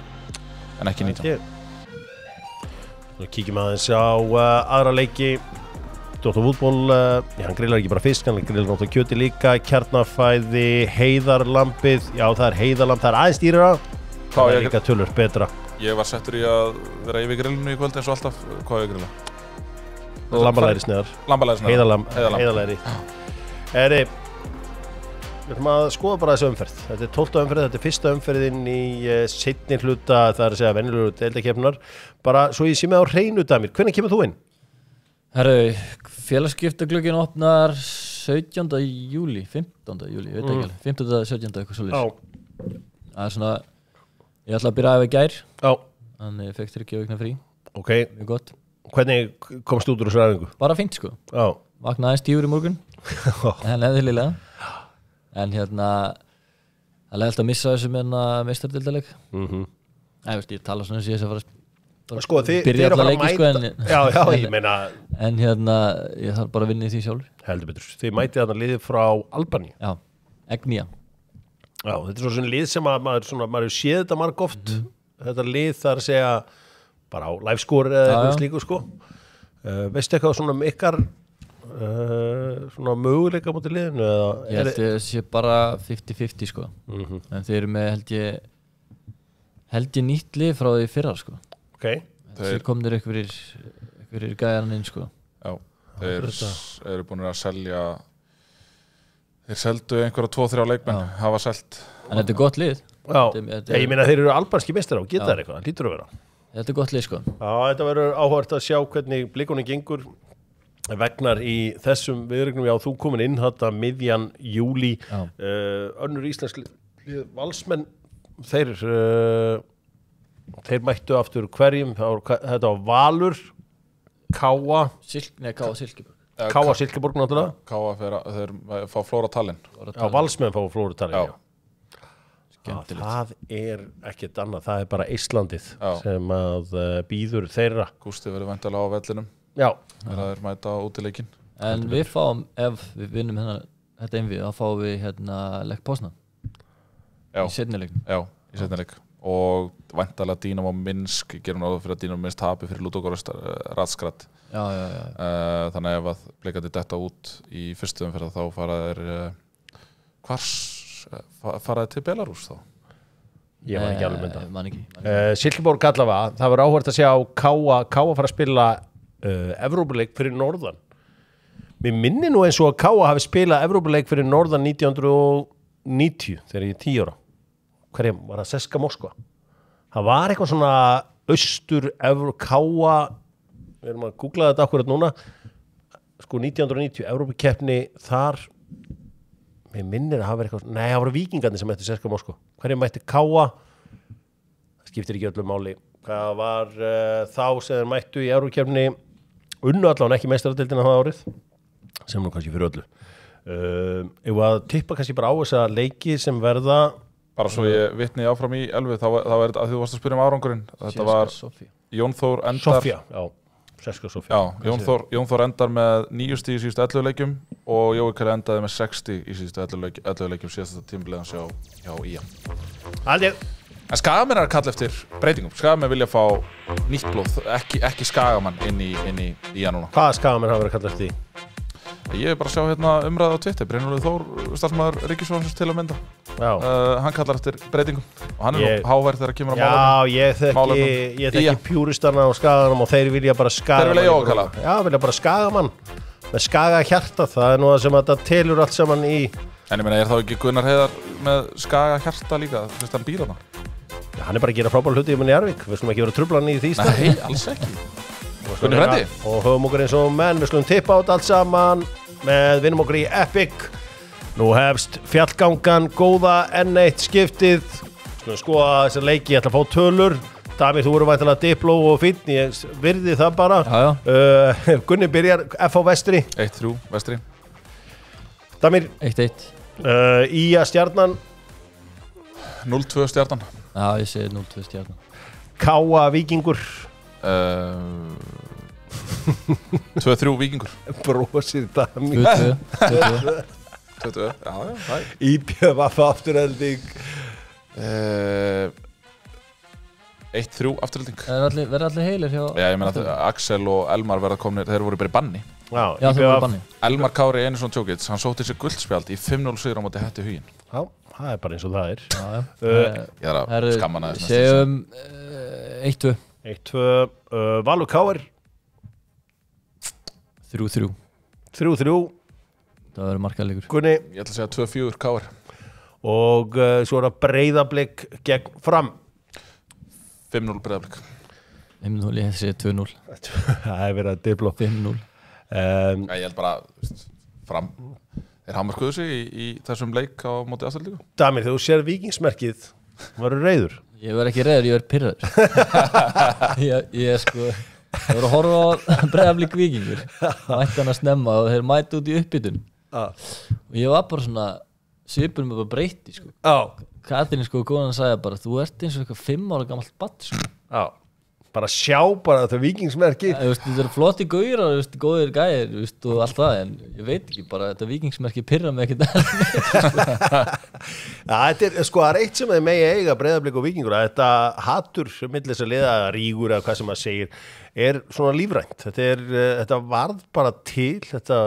en ekki 19. Nú kíkjum aðeins á aðra leiki. Dóttar fútból, hann grillar ekki bara fisk, hann grillar náttúrulega kjöti líka, kjarnafæði, heiðarlambið, já það er heiðarlamb, það er aðeins dýrara, það er líka tölur betra. Ég var settur í að vera yfir grillinu í kvöld eins og alltaf, hvað er grilla? Lambalæri sneðar. Lambalæri sneðar. Heiðarlæri. Við ætlum að skoða bara þessu umferð. Þetta er 12. umferð, þetta er fyrsta umferðin í seinni hluta, það er að segja venjulegu deildakeppninnar. Bara svo ég sé með á hreinu Damir, hvenær kemur þú inn? Herru, félagsskiptaglugginn opnar 17. júli, 15. júli, ég veit ekki alveg, 15. 17. eitthvað svolítið. Það er svona, ég ætla að byrja að gær, þannig ég fekk 3 vikna frí, mjög gott. Hvernig komst út úr þessu æfingu? Bara fínt sko, vaknaði aðeins 10 í morgun, en eðlilega, en hérna, það er alltaf að missa þessu með meistaradeildarleik. Ég tala svona eins og ég sé að fara Sko, þið eru að fara að mæta Já, ég meina En hérna, ég þarf bara að vinna í því sjálfur Heldur betur, þið mætið þarna liðið frá Albaníu Já, Egnia Já, þetta er svona lið sem að maður séð þetta marg oft Þetta lið þar að segja bara á livescore eða eitthvað slíku sko Veistu eitthvað svona ykkar svona möguleika mútið liðinu? Ég held ég sé bara 50-50 sko En þeir eru með held ég nýtt lið frá því fyrra sko Þeir komnir einhverjir gæjarinn inn sko Já, þeir eru búin að selja Þeir seldu einhverja 2-3 leikmenn hafa selt En þetta er gott lið Já, ég meina þeir eru albanski meistarar og geta þær eitthvað, það lítur að vera Þetta er gott lið sko Já, þetta verður áhugavert að sjá hvernig blikunum gengur vegnar í þessum viðregnum Já, þú komin inn þetta miðjan júli önnur íslensk Valsmenn Þeir mættu aftur hverjum, þetta var Valur, Káa Silkeborg Káa Silkeborg náttúrulega Káa þeir fá Flóra Tallinn Já, Valsmenn fá Flóra Tallinn Það er ekkert annað, það er bara Íslandið sem að býður þeirra Gústi verður væntanlega á vellinum Já Það er mæta út í leikinn En við fáum, ef við vinnum þetta einvið, þá fáum við Lech Poznan í seinni leiknum Já, í seinni leik og væntanlega Dínamo Minsk gerum náðu fyrir að Dínamo Minsk tapi fyrir Ludogorets Razgrad þannig ef að Blikandi detta út í fyrstu umferð þá fara þeir til Belarus þá Ég var ekki alveg mynda Silkeborg allavega, það var áhvert að sjá Káa fara að spila Evrópuleik fyrir Norðan Mér minni nú eins og að Káa hafi spilað Evrópuleik fyrir Norðan 1990 þegar ég 10 ára Hverjum var það CSKA Moskva það var eitthvað svona austur Káa við erum að googla þetta akkurat núna sko 1990 Evrópukeppni þar mér minnir að hafa verið eitthvað það voru víkingarnir sem mættu CSKA Moskva hverjum mætti Káa það skiptir ekki öllu máli hvað var þá sem þeir mættu í Evrópukeppni unnu allan ekki meistaradeildina það árið sem nú kannski fyrir öllu ef að tippa kannski bara á þessa leiki sem verða Bara svo ég vitni áfram í Elvi, þá er þetta að þú varst að spyrja árangurinn. Þetta var Jón Þór endar... Sofía, CSKA Sofía. Já, Jón Þór endar með 9 stig í síðustu 11 leikjum og Jói Kalli endaði með 6 stig í síðustu 11 leikjum síðasta tímabilið hjá IA. Aldrei. En Skagamenn er að kalla eftir breytingum. Skagamenn vilja fá nýtt blóð, ekki Skagamann inn í IA núna. Hvaða Skagamenn hafa verið að kalla eftir því? Ég er bara að sjá hérna umræða á Twitter, Brynjólfur Þór, starfsmaður Ríkisfélagsins til að mynda. hann kallar eftir breytingum og hann nú háværð þegar kemur á málum. Já, ég þekki pjúristana á Skaganum og þeir vilja bara Skagamann. Þeir vilja Jókala? Já, vilja bara Skagamann með Skaga hjarta, það nú það sem þetta telur allt saman í. En ég meina, þá ekki Gunnar Heiðar með Skaga hjarta líka, þú veist hann býr hana? Já, hann bara að gera frábæra hluti í Njarðvík, við slum ekki vera trublan í því stað. Nei, alls ekki. Gunni frendi. Og höfum okkur eins og menn, við slum tippa át allt saman með vinnum okkur í Epic. Nú hefst fjallgangan góða N1 skiptið. Skulum skoða þessar leiki, ég ætla að fá tölur. Damir, þú voru væntanlega dipló og fínn, ég virði það bara. Gunni byrjar FH Vestri. 1-3 Vestri. Damir. 1-1. Ía Stjarnan. 0-2 Stjarnan. Já, ég segi 0-2 Stjarnan. Káa Víkingur. 2-3 Víkingur. Brósir Damir. 2-2, já. IPVF afturhelding. 1-3 afturhelding. Verða allir heilir hjá... Já, ég meina að Axel og Elmar verða komnir, þeir voru bara í banni. Já, þeir voru í banni. Elmar Kári Einarsson Tjókits, hann sótti sér guldspjald í 5-0 sigur á móti Hetti Huginn. Já, það er bara eins og það er. Ég er að skamma hana þess. Segjum 1-2. 1-2. Valur KR. 3-3. 3-3. Það verður markaðleikur. Gunni. Ég ætla að segja 2-4 KR. Og svo er það Breiðablik gegn Fram. 5-0 Breiðablik. 5-0, ég segi 2-0. Það er verið að dipló. 5-0. Ég held bara, Fram. Þeir hamarkuðu sig í þessum leik á móti afturheldingu. Damir, þegar þú sér Víkingsmerkið, verður reiður? Ég verð ekki reiður, ég verð pirraður. Ég sko... Það voru að horfa á Breiðablik Víkingur. Mætti hann að snemma og þeir mætti út í uppbytun. Og ég var bara svona, svipurinn mig bara breyti sko. Katrín sko góðan sagði bara, þú ert eins og eitthvað 5 ára gamalt badd sko. Bara sjá bara þetta Víkingsmerki. Þetta eru flotti gaurar, góðir gæðir og allt það, en ég veit ekki bara þetta Víkingsmerki pirra mig ekkert Þetta er sko, það er eitt sem þið megi eiga Breiðablik og Víkingur, að þetta hatur milli þess að liða rígur eða hvað sem maður segir er svona lífrænt. Þetta varð bara til, þetta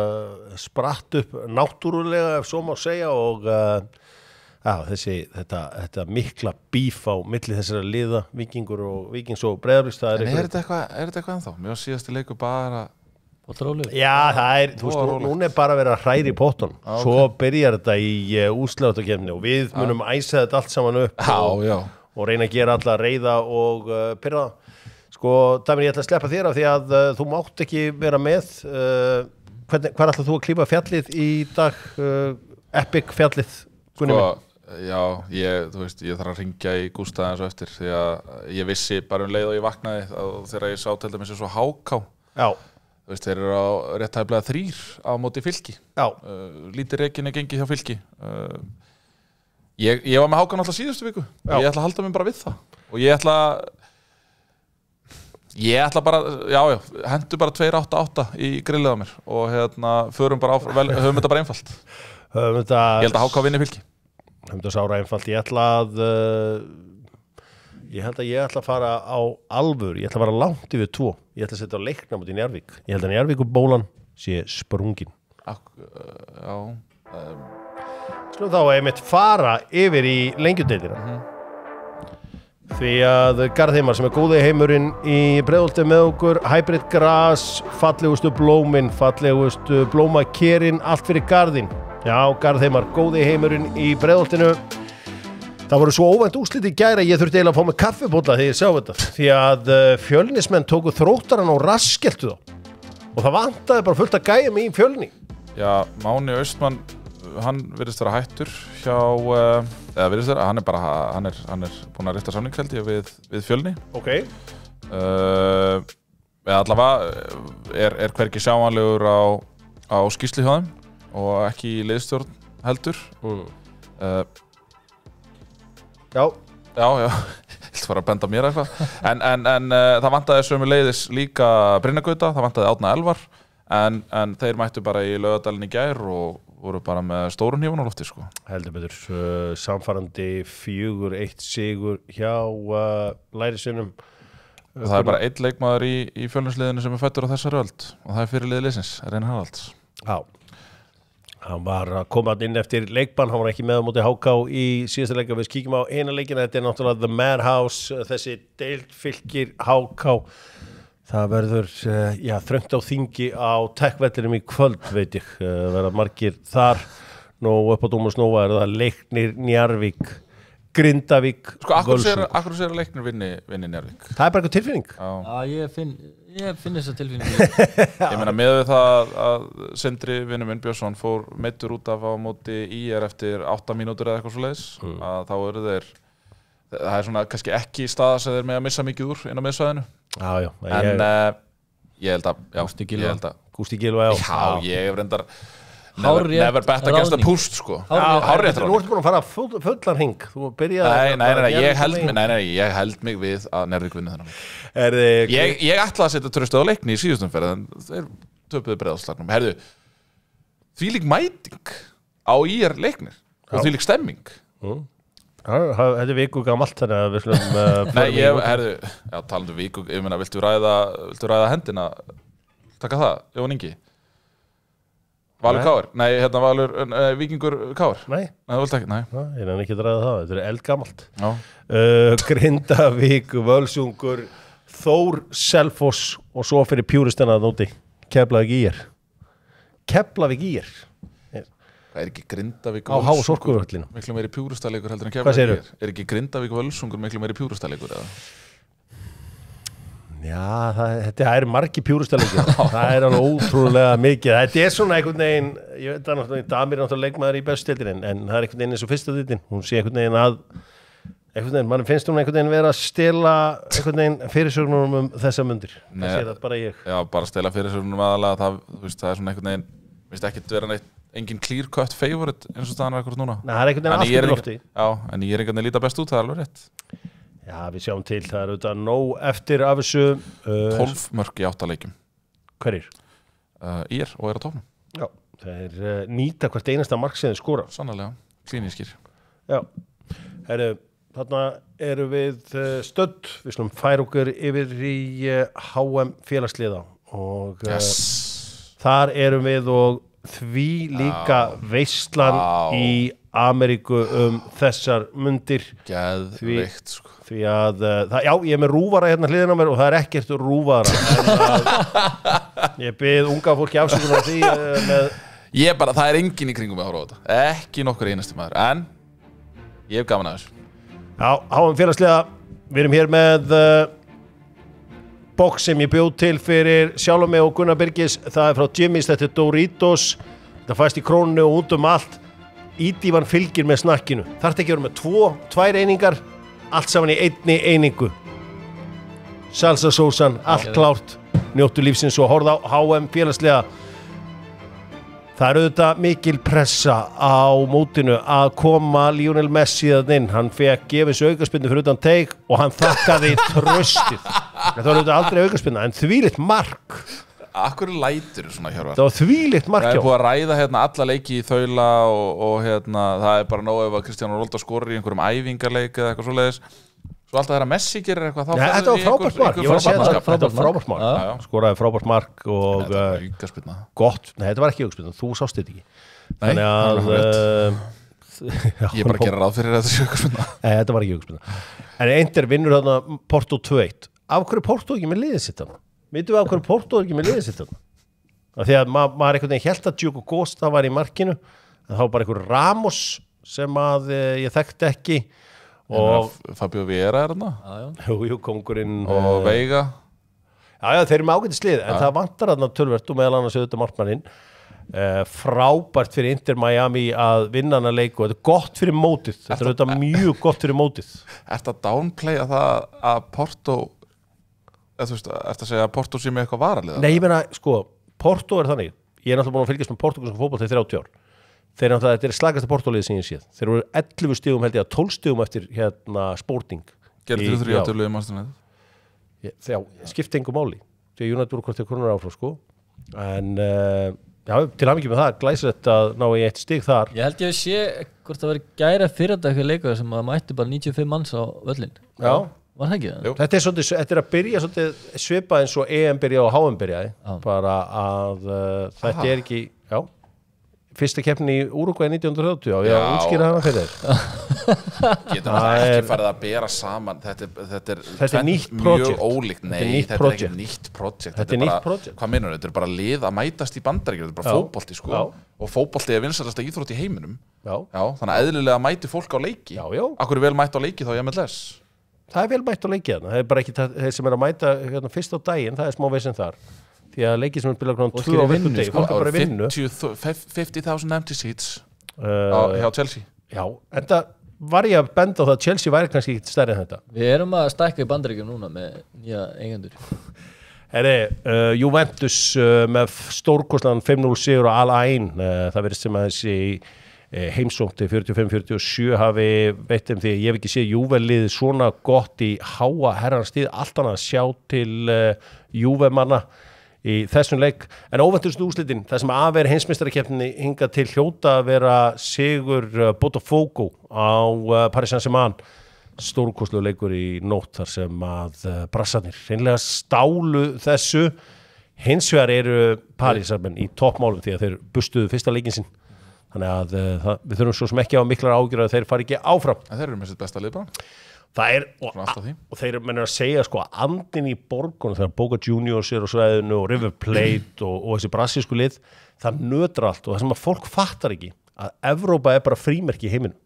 spratt upp náttúrulega ef svo má segja og þetta mikla bíf á milli þessara liða, Víkingur og Víkings og Breiðabliks. En er þetta eitthvað ennþá? Mér var síðasti leikur bara Já, það er, þú veist, núna er bara verið að hræri í potton. Svo byrjar þetta í úrslitakefni og við munum æsa þetta allt saman upp og reyna að gera alla reiða og pirra það. Sko, Damir, ég ætla að sleppa þér af því að þú mátt ekki vera með. Hvað ætlar þú að klípa fjallið í dag? Epic fjallið, Gunni minn? Já, þú veist, ég þarf að ringja í Gústa eins og eftir því að ég vissi bara leið og ég vaknaði þegar ég sá til dæmis eins og HK. Já. Þú veist, þeir eru á rétt tæplega 3 á móti Fylki. Já. Lítið rekinni gengið hjá Fylki. Ég var með HK náttúrulega síðustu viku. Ég ætla að halda mig bara við það. Og ég ætla bara, hendu bara 2-8-8 í grillið á mér og förum bara áfram, höfum þetta bara einfalt. Ég held að HK vinni Fylki. Höfum þetta sára einfalt. Ég held að ég ætla að fara á alvöru. Ég ætla að fara langt yfir 2. Ég ætla að setja á leikna mútið Njarðvík. Ég held að Njarðvík og bólan sé sprungin. Skulum þá einmitt fara yfir í lengjudeildina. Því að Garðheimar sem er góði heimurinn í Breiðholti með okkur, hybrid gras, fallegustu blómin, fallegustu blómakerin, allt fyrir garðin. Já, Garðheimar, góði heimurinn í Breiðholtinu. Það voru svo óvænt úrslit í gær að ég þurfti eiginlega að fá mig kaffibólla þegar ég sá þetta. Því að Fjölnismenn tóku Þróttarann og raskeltu þá. Og það vantaði bara fullt að gæja mig í Fjölni. Já, Máni Austmann, hann virðist vera hættur hjá, eða virðist vera, hann er búinn að rifta samningsheldi við Fjölni. Ok. Allavega er hvergi sjáanlegur á skýrslu hjá þeim og ekki í liðstjórn heldur. Já, Þetta var að benda mér eitthvað. En það vantaði sömuleiðis líka Brynjagauta, það vantaði Árna Elvar, en þeir mættu bara í Laugardalinn í gær og voru bara með stórun hnífun á lofti sko. Heldur betur, samfarandi 4-1 sigur hjá lærisunum. Það er bara einn leikmaður í Fjölnisliðinu sem er fæddur á þessari öld og það er fyrirliði liðsins, Reynir Haralds. Já. Hann var að koma inn eftir leikbann, hann var ekki með á móti HK í síðasta leika. Við kíkjum á eina leikina, þetta náttúrulega The Madhouse, þessi deild fylgir HK. Það verður, þröngt á þingi á Tech-vellinum í kvöld, veit ég. Verða margir þar. Nú upp á Dómur Snóa það Leiknir, Njarðvík, Grindavík, Völsungur. Akkur sér að Leiknir vinni Njarðvík? Það bara eitthvað tilfinning. Já, ég finn þessa tilfinning. Ég meina með það að Sindri vinur minn Björnsson fór meiddur út af á móti IR eftir 8 mínútur eða eitthvað svoleiðis, að þá eru það svona kannski ekki staða sem þeir með að missa mikið úr inn á miðsvæðinu. Já. En ég held að Gústi Gylfa, já, ég hef reyndar never bet against a post, sko. Hárrétt ráðning. Þú ert búin að fara fullan hring. Þú byrjaði ég held mig við að Njarðvík vinni þennan. Ég ætlaði að setja tröstu á Leikni í síðustum ferð, en þeir töpuðu Breiðholtslagnum. Herðu, þvílík mæting á IR Leiknir og þvílík stemming. Þetta er viku gamalt, þannig að við slum talandi viku, ég meina, viltu ræða hendina, taka það, Jón Ingi? Valur Káir? Nei, Valur Víkingur Káir? Nei. Það viltu ekki, nei. Ég er ekki að ræða það, þetta er eldgamalt. Grindavík, Völsungur, Þór, Selfoss og svo fyrir pjúristana að nóti, Keflavík IR. Keflavík IR. Það ekki Grindavík á Sorkuvellinum. Miklu meiri pjúristalegur heldur en Keflavík IR. Ekki Grindavík Völsungur miklu meiri pjúristalegur eða? Já, þetta er margir pjúristalegur. Það er alveg ótrúlega mikið. Þetta er svona einhvern veginn, ég veit að Damir náttúrulega leikmaður í bestudeildinni, en það er einhvern veginn eins og fyrsta deildin. Hún sé einhvern veginn mann finnst hún einhvern veginn vera að stela einhvern veginn fyrirsögnum þessa mundir. Það sé það bara ég. Já, bara stela fyrirsögnum aðalega, það er svona einhvern veginn, finnst ekkert vera neitt, engin clear cut favorite eins og staðan er ekkert núna. Nei, það er einhvern veginn allt í lofti. Já, en ég er einhvern veginn líta best út, það er alveg rétt. Já, við sjáum til, það er auðvitað nóg eftir af þessu 12 mörk í 8 leikjum. Hverjir? IR og á topnum. Já, þeir nýta hvert einasta mark sem þeir skora. Sannarlega, klínískir. Já, þarna eru við stödd, við slum færa okkur yfir í HM félagsliða og þar erum við og því líka veislan í Ameríku þessar mundir. Geðveikt, sko. Því að, ég er með rúvara hérna hliðina á mér og það er ekkert rúvara. Ég bið unga fólki afsökunar á því það er enginn í kringum að horfa á þetta. Ekki nokkur einasti maður, en ég hef gaman að þessu. Já, HM félagsliða, við erum hér með box sem ég bjóð til fyrir sjálf mig og Gunnar Birgis. Það er frá Jimmy's, þetta er Doritos. Þetta fæst í Krónunni og út allt. Ídívan fylgir með snakkinu. Þarf ekki að vera með 2 einingar, allt saman í einni einingu. Salsa sósan, allt klárt. Njóttu lífsins og horfðu á HM félagsliða. Það er auðvitað mikil pressa á mótinu að koma Lionel Messi þarna inn. Hann fekk gefið þessu aukaspyrnu fyrir utan teig og hann þakkaði tröstið. Þetta var auðvitað aldrei aukaspyrna, en þvílíkt mark. Akkur lætur svona, Hjörvar? Það var þvílíkt mark hjá. Það er búið að ræða alla leiki í þaula og það er bara nóg ef að Cristiano Ronaldo skorir í einhverjum æfingarleik eða eitthvað svoleiðis. Svo alltaf þegar Messi gerir eitthvað þá þetta var frábært mark. Ég var að segja þetta var frábært mark. Skoraði frábært mark og þetta var aukaspyrna. Gott. Nei, þetta var ekki aukaspyrna. Þú sást þetta ekki. Þannig að ég er bara að gera ráð fyrir þetta aukaspyrna. Nei, þetta var ekki aukaspyrna. En Inter vinnur þarna Porto 2-1. Af hverju Porto ekki með liðið sitt þarna? Vitum við af hverju Porto ekki með liðið sitt þarna? Því að maður einhvern veginn hélt að Diogo Costa var í markinu, en þá var bara einhver Ramos sem að ég þekkti ekki. Og Fabio Vieira er þarna? Jú, kongurinn. Og Veiga? Já, þeir eru með ágætis lið, en það vantar þarna tölvert og meðal annars auðvitað markmanninn. Frábært fyrir Inter Miami að vinna hana leik og þetta er gott fyrir mótið. Þetta er auðvitað mjög gott fyrir mótið. Ertu að downplaya það að Porto, þú veist, ertu að segja að Porto sé með eitthvað varalið? Nei, ég meina, sko, Porto er þannig. Ég er náttúrulega búin að fylgjast með portugálskum fótbolta í 30 ár. Þeir náttúrulega, þetta er slagasta Porto-liðið sem ég séð. Þeir eru 11 stigum held ég að 12 stigum eftir Sporting. Gerðu 3 átöluðum ástæðan? Já, skipti engu máli. Þegar United voru hvort þeir konar áfram, sko. En já, til hamingju með það, glæsilegt að ná í 1 stig þar. Ég held ég að sé hvort það veri gæra fyrir þetta eitthvað leikaður sem að mætti bara 95 manns á völlin. Já. Var það ekki það? Þetta er að byrja svipað eins og EM byrja og HM byrjaði. Bara að þetta er ekki, já. fyrsta keppni í Úrúgvæ 1930 og ég útskýra hana fyrir getur það ekki farið að bera saman þetta er nýtt mjög ólíkt nei, þetta er ekki nýtt projekt þetta er nýtt projekt hvað meinur þetta er bara lið að mætast í Bandaríkjunum þetta er bara fótbolti sko og fótbolti er vinsælasta íþrótt í heiminum þannig að eðlilega mæti fólk á leiki akkur er vel mætt á leiki þá í MLS það er vel mætt á leiki þarna það er bara ekki þeir sem er að mæta hérna, fyrst á daginn það er smá veginn þar því að leikið sem er byrjað kl. 2 á vinnudegi fólk er bara að vinnu 50,000 empty seats hjá Chelsea já, þetta var ég að benda á það að Chelsea væri kannski ekki stærri en þetta við erum að stækka í Bandaríkjum núna með nýja eigendur Juventus með stórkostnaðan 5-0 sigur á Al Ain það verðist sem að þessi heimsókn 45-47 hafi veitt þeim því ég hef ekki séð Juve-lið svona gott í háa herrans tíð allt annað að sjá til Juve-manna í þessum leik en óvæntustu úrslitin það sem að vera heimsmeistarakeppninni hingað til hljóta að vera sigur Botafogo á Paris Saint-Germain stórkostlegur leikur í nótt þar sem að brassarnir hreinlega stálu þessu hins vegar eru Parísarmenn í toppmálum því að þeir bustuðu fyrsta leikinn sinn þannig að við þurfum svo sem ekki á miklar ágjur að þeir fari ekki áfram en þeir eru með sitt besta lið bara það er, og þeir mennir að segja sko að andin í borgunum þegar Boca Juniors er á svæðinu og River Plate og þessi brassísku lið það nötra allt og það sem að fólk fattar ekki að Evrópa er bara frímerki í heiminum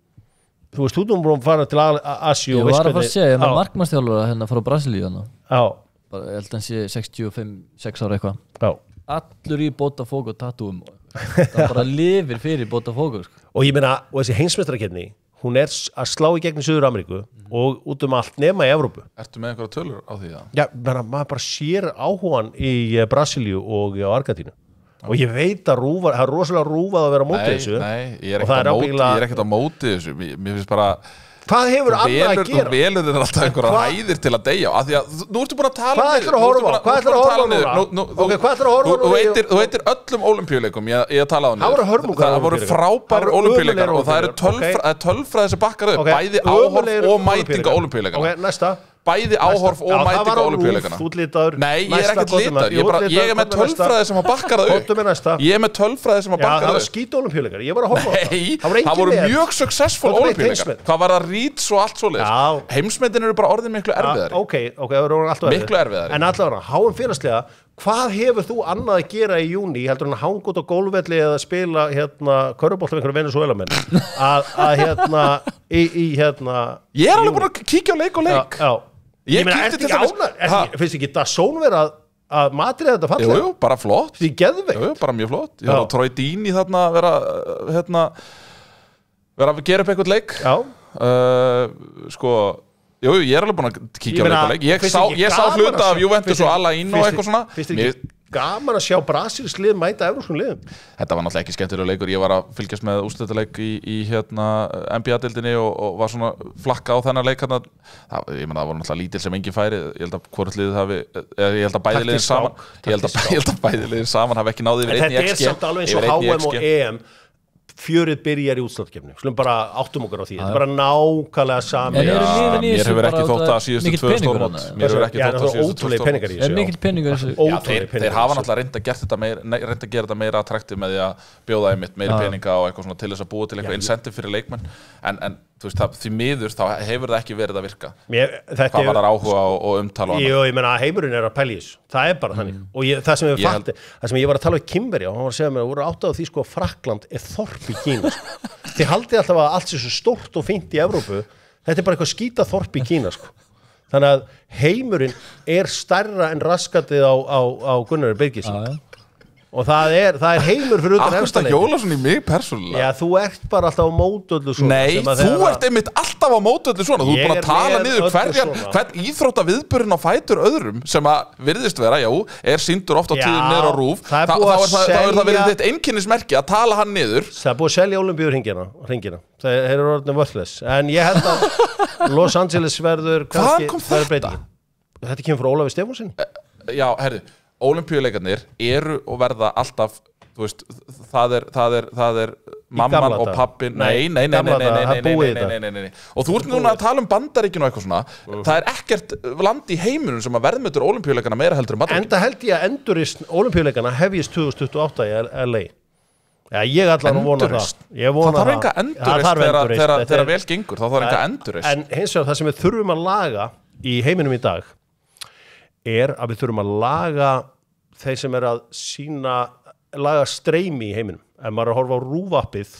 þú veist, þú erum búin að fara til Asíu ég var að fara að segja, ég var markmannstjálfur hérna frá Brasilíu ég held að hann sé 65-6 ára eitthvað allur í Botafogo tattúum það bara lifir fyrir Botafogo sko. og ég meina, og þessi heimsmeistarakeppni hún er að slá í gegn í Suður-Ameríku og út allt nema í Evrópu. Ertu með einhverja tölur á því það? Já, maður bara sér áhugan í Brasilíu og á Argentínu. Og ég veit að það er rosalega rúfað að vera á móti þessu. Nei, ég er ekkert á móti þessu. Mér finnst bara... Hvað hefur annað að gera? Þú velur þér alltaf einhverja hæðir til að deyja af því að nú ertu búin að tala Hvað ætlar að horfa á? Hvað ætlar að horfa núna? Ok, hvað ætlar að horfa núna? Þú heitir öllum ólympíuleikum ég talaði á niður. Það voru frábærir ólympíuleikar og það eru tölfræði sem bakkar upp bæði áhorf og mæting á ólympíuleikana. Ok, næsta. Bæði áhorf og mæting á ólympíuleikana. Nei, ég er ekkert litar. Ég er með tölfræði sem að bakkar það upp. Ég er með tölfræði sem að bakkar það upp. Það var skít ólympíuleikar. Ég var að horfa á það. Nei, það voru mjög successful ólympíuleikar. Hvað var það Ríts og allt svoleiðis. Heimsmetin eru bara orðin miklu erfiðari. Ok, það eru alltaf erfiðari. Miklu erfiðari. En allavega, háum félagslega, hvað hefur þú annað að gera í júní heldur en að hanga út á gólfvelli eða spila körfubolta með einhverju Venezuelamenn Ég er alveg búin að kíkja á leik og leik. Ég meina, ertu ekki ánægður? Finnst ekki DAZN vera að matriða þetta fallega? Jú, bara flott. Því geðveikt. Jú, bara mjög flott. Ég var á Troy Deeney þarna vera að gera upp einhvern leik. Já. Sko, jú, ég er alveg búin að kíkja á leik og leik. Ég sá hluta af Juventus og Al Ain og eitthvað svona. Finnst ekki gaman að sjá brasilísk lið mæta evrópskum liðum? Þetta var náttúrulega ekki skemmtilegur leikur. Ég var að fylgjast með úrslitaleik í NBA-deildinni og var svona flakka á þennan leik hérna. Ég meina, það voru náttúrulega lítil sem engin færi. Ég held að hvort liðið hafi, ég held að bæði liðin saman. Ég held að bæði liðin saman hafi ekki náði yfir 1 í XG. Þetta er samt alveg eins og HM og EM. Fjörið byrjar í útsláttkefni. Skulum bara áttum okkur á því. Þetta er bara nákvæmlega sami. Mér hefur ekki þótt að síðustu 2 stórmót. Mér hefur ekki þótt að síðustu 2 stórmót. Er mikill peningur þessu? Þeir hafa náttúrulega reynd að gera þetta meira attraktiv með því að bjóða einmitt meiri peninga og eitthvað svona til þess að búa til eitthvað incentive fyrir leikmenn. En þú veist, því miður þá hefur það ekki verið að virka. Hvað var það áhuga og umtala? Jú, ég meina að heimurinn er að pæla í þessu. Það er bara þannig. Og það sem ég var að tala við Kimberja og hann var að segja mér að voru átt á því sko að Frakkland er þorp í Kína. Þið haldið alltaf að allt sé svo stórt og fínt í Evrópu. Þetta er bara eitthvað skýta þorp í Kína sko. Þannig að heimurinn er stærra en raskatið á Gunnari Birgisson. Og það er heimur fyrir utan efsta leik. Akkur hjóla svona í mig persónulega. Já, þú ert bara alltaf á mótöldu svona. Nei, þú ert einmitt alltaf á mótöldu svona. Þú ert bara að tala niður hvern íþróttaviðburinn á fætur öðrum sem að virðist vera, er sýndur oft á tíðum niður á RÚV. Þá er það verið þitt einkennismerki að tala hann niður. Það er búið að selja Ólympíuhringina. Það er orðin worthless. En ég held að Los Angeles verður breytingin. Þetta kemur frá Ólafi Stefánssyni. Já, herri. Ólympíuleikarnir eru og verða alltaf, þú veist, það er mamman og pappin. Nei. Og þú ert núna að tala um Bandaríkin og eitthvað svona. Það er ekkert land í heiminum sem að verðmætur ólympíuleikana meira heldur en Bandaríkin. Enda held ég að endurist ólympíuleikana hefjist 2028 í LA. Já, ég allan að vona það. Það þarf enga endurreist þegar vel gengur, þá þarf enga endurreist. En hins vegar það sem við þurfum að laga í heiminum í dag að við þurfum að laga þeir sem að laga streymi í heiminum. Ef maður að horfa á RÚV-appið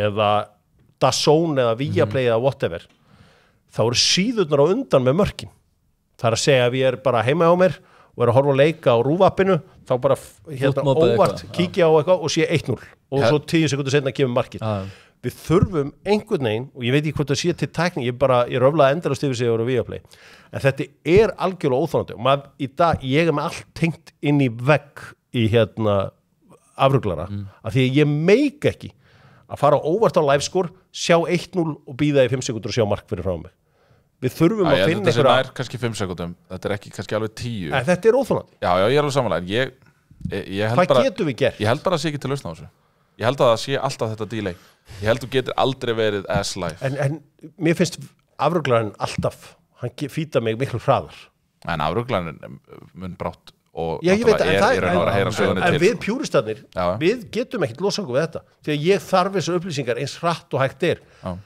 eða DAZN eða Viaplay eða whatever, þá eru síðurnar á undan með mörkin. Það að segja að ég bara heima á mér og að horfa að leika á RÚV-appinu, þá bara óvart kíkja á eitthvað og sé 1-0 og svo 10 sekundur seinna kemur markið. Við þurfum einhvern veginn, og ég veit ekki hvort það sé til tækni, ég röflaði endalast yfir sig á Viaplay, en þetta algjörlega óþolandi og í dag, ég með allt tengt inn í vegg í afruglara, af því að ég meik ekki að fara óvart á livescore, sjá 1-0 og býða í 5 sekundur og sjá mark fyrir frá mig. Við þurfum að finna þetta sem nær kannski 5 sekundum, þetta ekki kannski alveg 10. Þetta óþolandi. Já, ég alveg samanlega, hvað getum við gert? Ég held bara að það sé ekki til lausn á þessu. Ég held að það sé alltaf þetta delay. Ég held að þú getur aldrei verið as live. En mér finnst afruglarinn alltaf, hann fýta mig miklu hraðar. En afruglarinn mun brátt og en við pjúristarnir, við getum ekkert losa okkur við þetta, því að ég þarf þessar upplýsingar eins hratt og hægt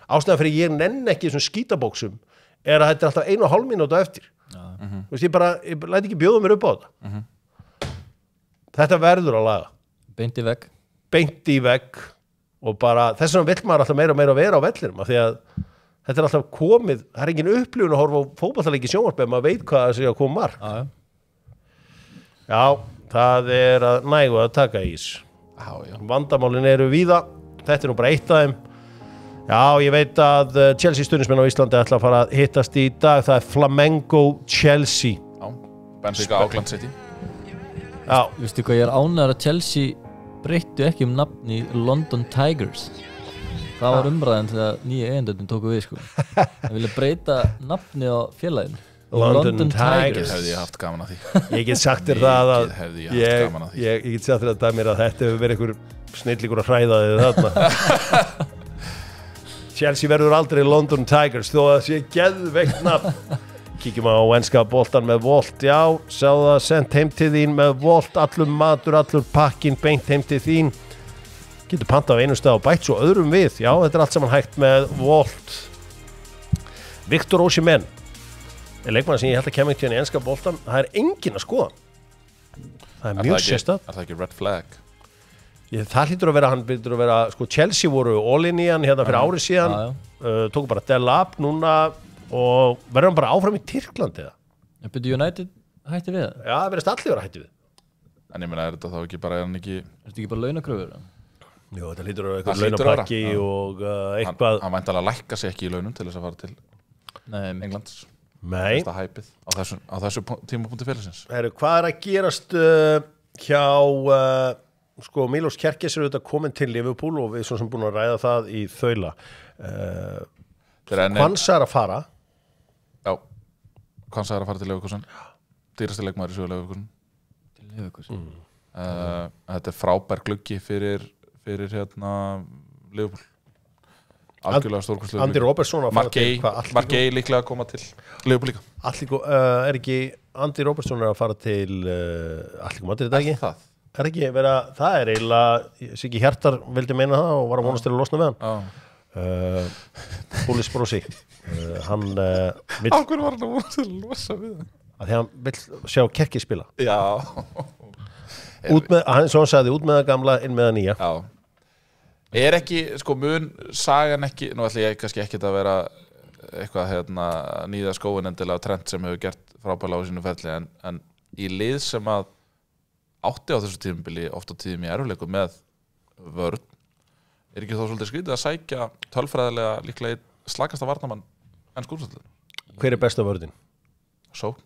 ástæðan fyrir ég nenn ekki þessum skítabóksum að þetta alltaf 1,5 mínútu eftir. Þú veist, ég læti ekki bjóða mér upp á þetta. Þetta verður að laga. Beint í vegg og bara þess vegna vill maður alltaf meira og meira að vera á vellinum, af því að þetta alltaf komið, það engin upplifun að horfa á fótboltaleik í sjónvarpi ef maður veit hvað það sé að koma mark. Já, það að nægu að taka ís. Vandamálin eru víða, þetta nú bara eitt af þeim. Já, ég veit að Chelsea stuðningsmenn á Íslandi ætla að fara að hittast í dag, það Flamengo Chelsea. Já, Benfica Auckland City. Já. Vistu hvað, ég ánægður að Chelsea breyttu ekki nafn í London Tigers. Það var umræðan þegar nýja eigendurnir tóku við, sko. Það vilja breyta nafni á félaginu. London Tigers. Hefði ég haft gaman að því. Ég get sagt þér það að ég get sagt þér að dæmir að þetta hefur verið einhver snillingur að hræða þig þarna. Chelsea verður aldrei London Tigers þó að það sé geðveikt nafn. Kíkjum á enska boltan með Volt. Já, sá það sent heim til þín með Volt, allur matur, allur pakkin beint heim til þín. Getur pantað á einum stað og bætt svo öðrum við. Já, þetta allt saman hægt með Volt. Victor Osimhen leikmann sem ég held að kemur ekki í enska boltan. Það enginn að skoða. Það mjög sérstætt. Það ekki red flag? Það hlýtur að vera, sko Chelsea voru all-in í hann hérna fyrir árið síðan, tóku bara Delap núna og verður hann bara áfram í Tyrklandi eða? Byrju United hætti við það? Já, það verðist allir vera hætti við. En ég meina, þetta þá ekki bara, þetta ekki bara launakröfur? Jú, þetta hlýtur að vera eitthvað launapakki og eitthvað. Hann væntanlega lækka sig ekki í launum til þess að fara til Englands. Nei. Það hæpið á þessu tímapunkti félagsins. Hvað að gerast hjá sko Milos Kerkes auðvitað komin til Liverpool og við sem búin að ræða það í þaula. Kwanza að fara. Já, Kwanza að fara til Leverkusen. Dýrasti leikmaður í sögu Leverkusen. Til Leverkusen. Þetta frábær gluggi fyrir Liverpool. Algjörlega stórkostlegur. Andy Robertson að fara til Markey líklega að koma til Liverpool líka. Ekki Andy Robertson að fara til Atletico Madrid ekki? Það eiginlega Siggi Hjartar vildi meina það og var að vonast til að losna við hann. Búlis Brosi hann vill Á hverju var hann að vonast til að losa við hann? Því hann vill sjá Kerkis spila. Já. Svo hann sagði út með það gamla, inn með það nýja. Já. Ekki, sko mun sagan ekki, nú ætla ég kannski ekki að vera eitthvað nýða skóin endilega trend sem hefur gert frábæla á sínu ferli en í lið sem að átti á þessu tímabili oft á tíðum í erfiðleikum með vörn ekki þá svolítið skrítið að sækja tölfræðilega líklega slakasta varnamann ensku úrvalsdeildar. Hver besta vörnin? Sókn.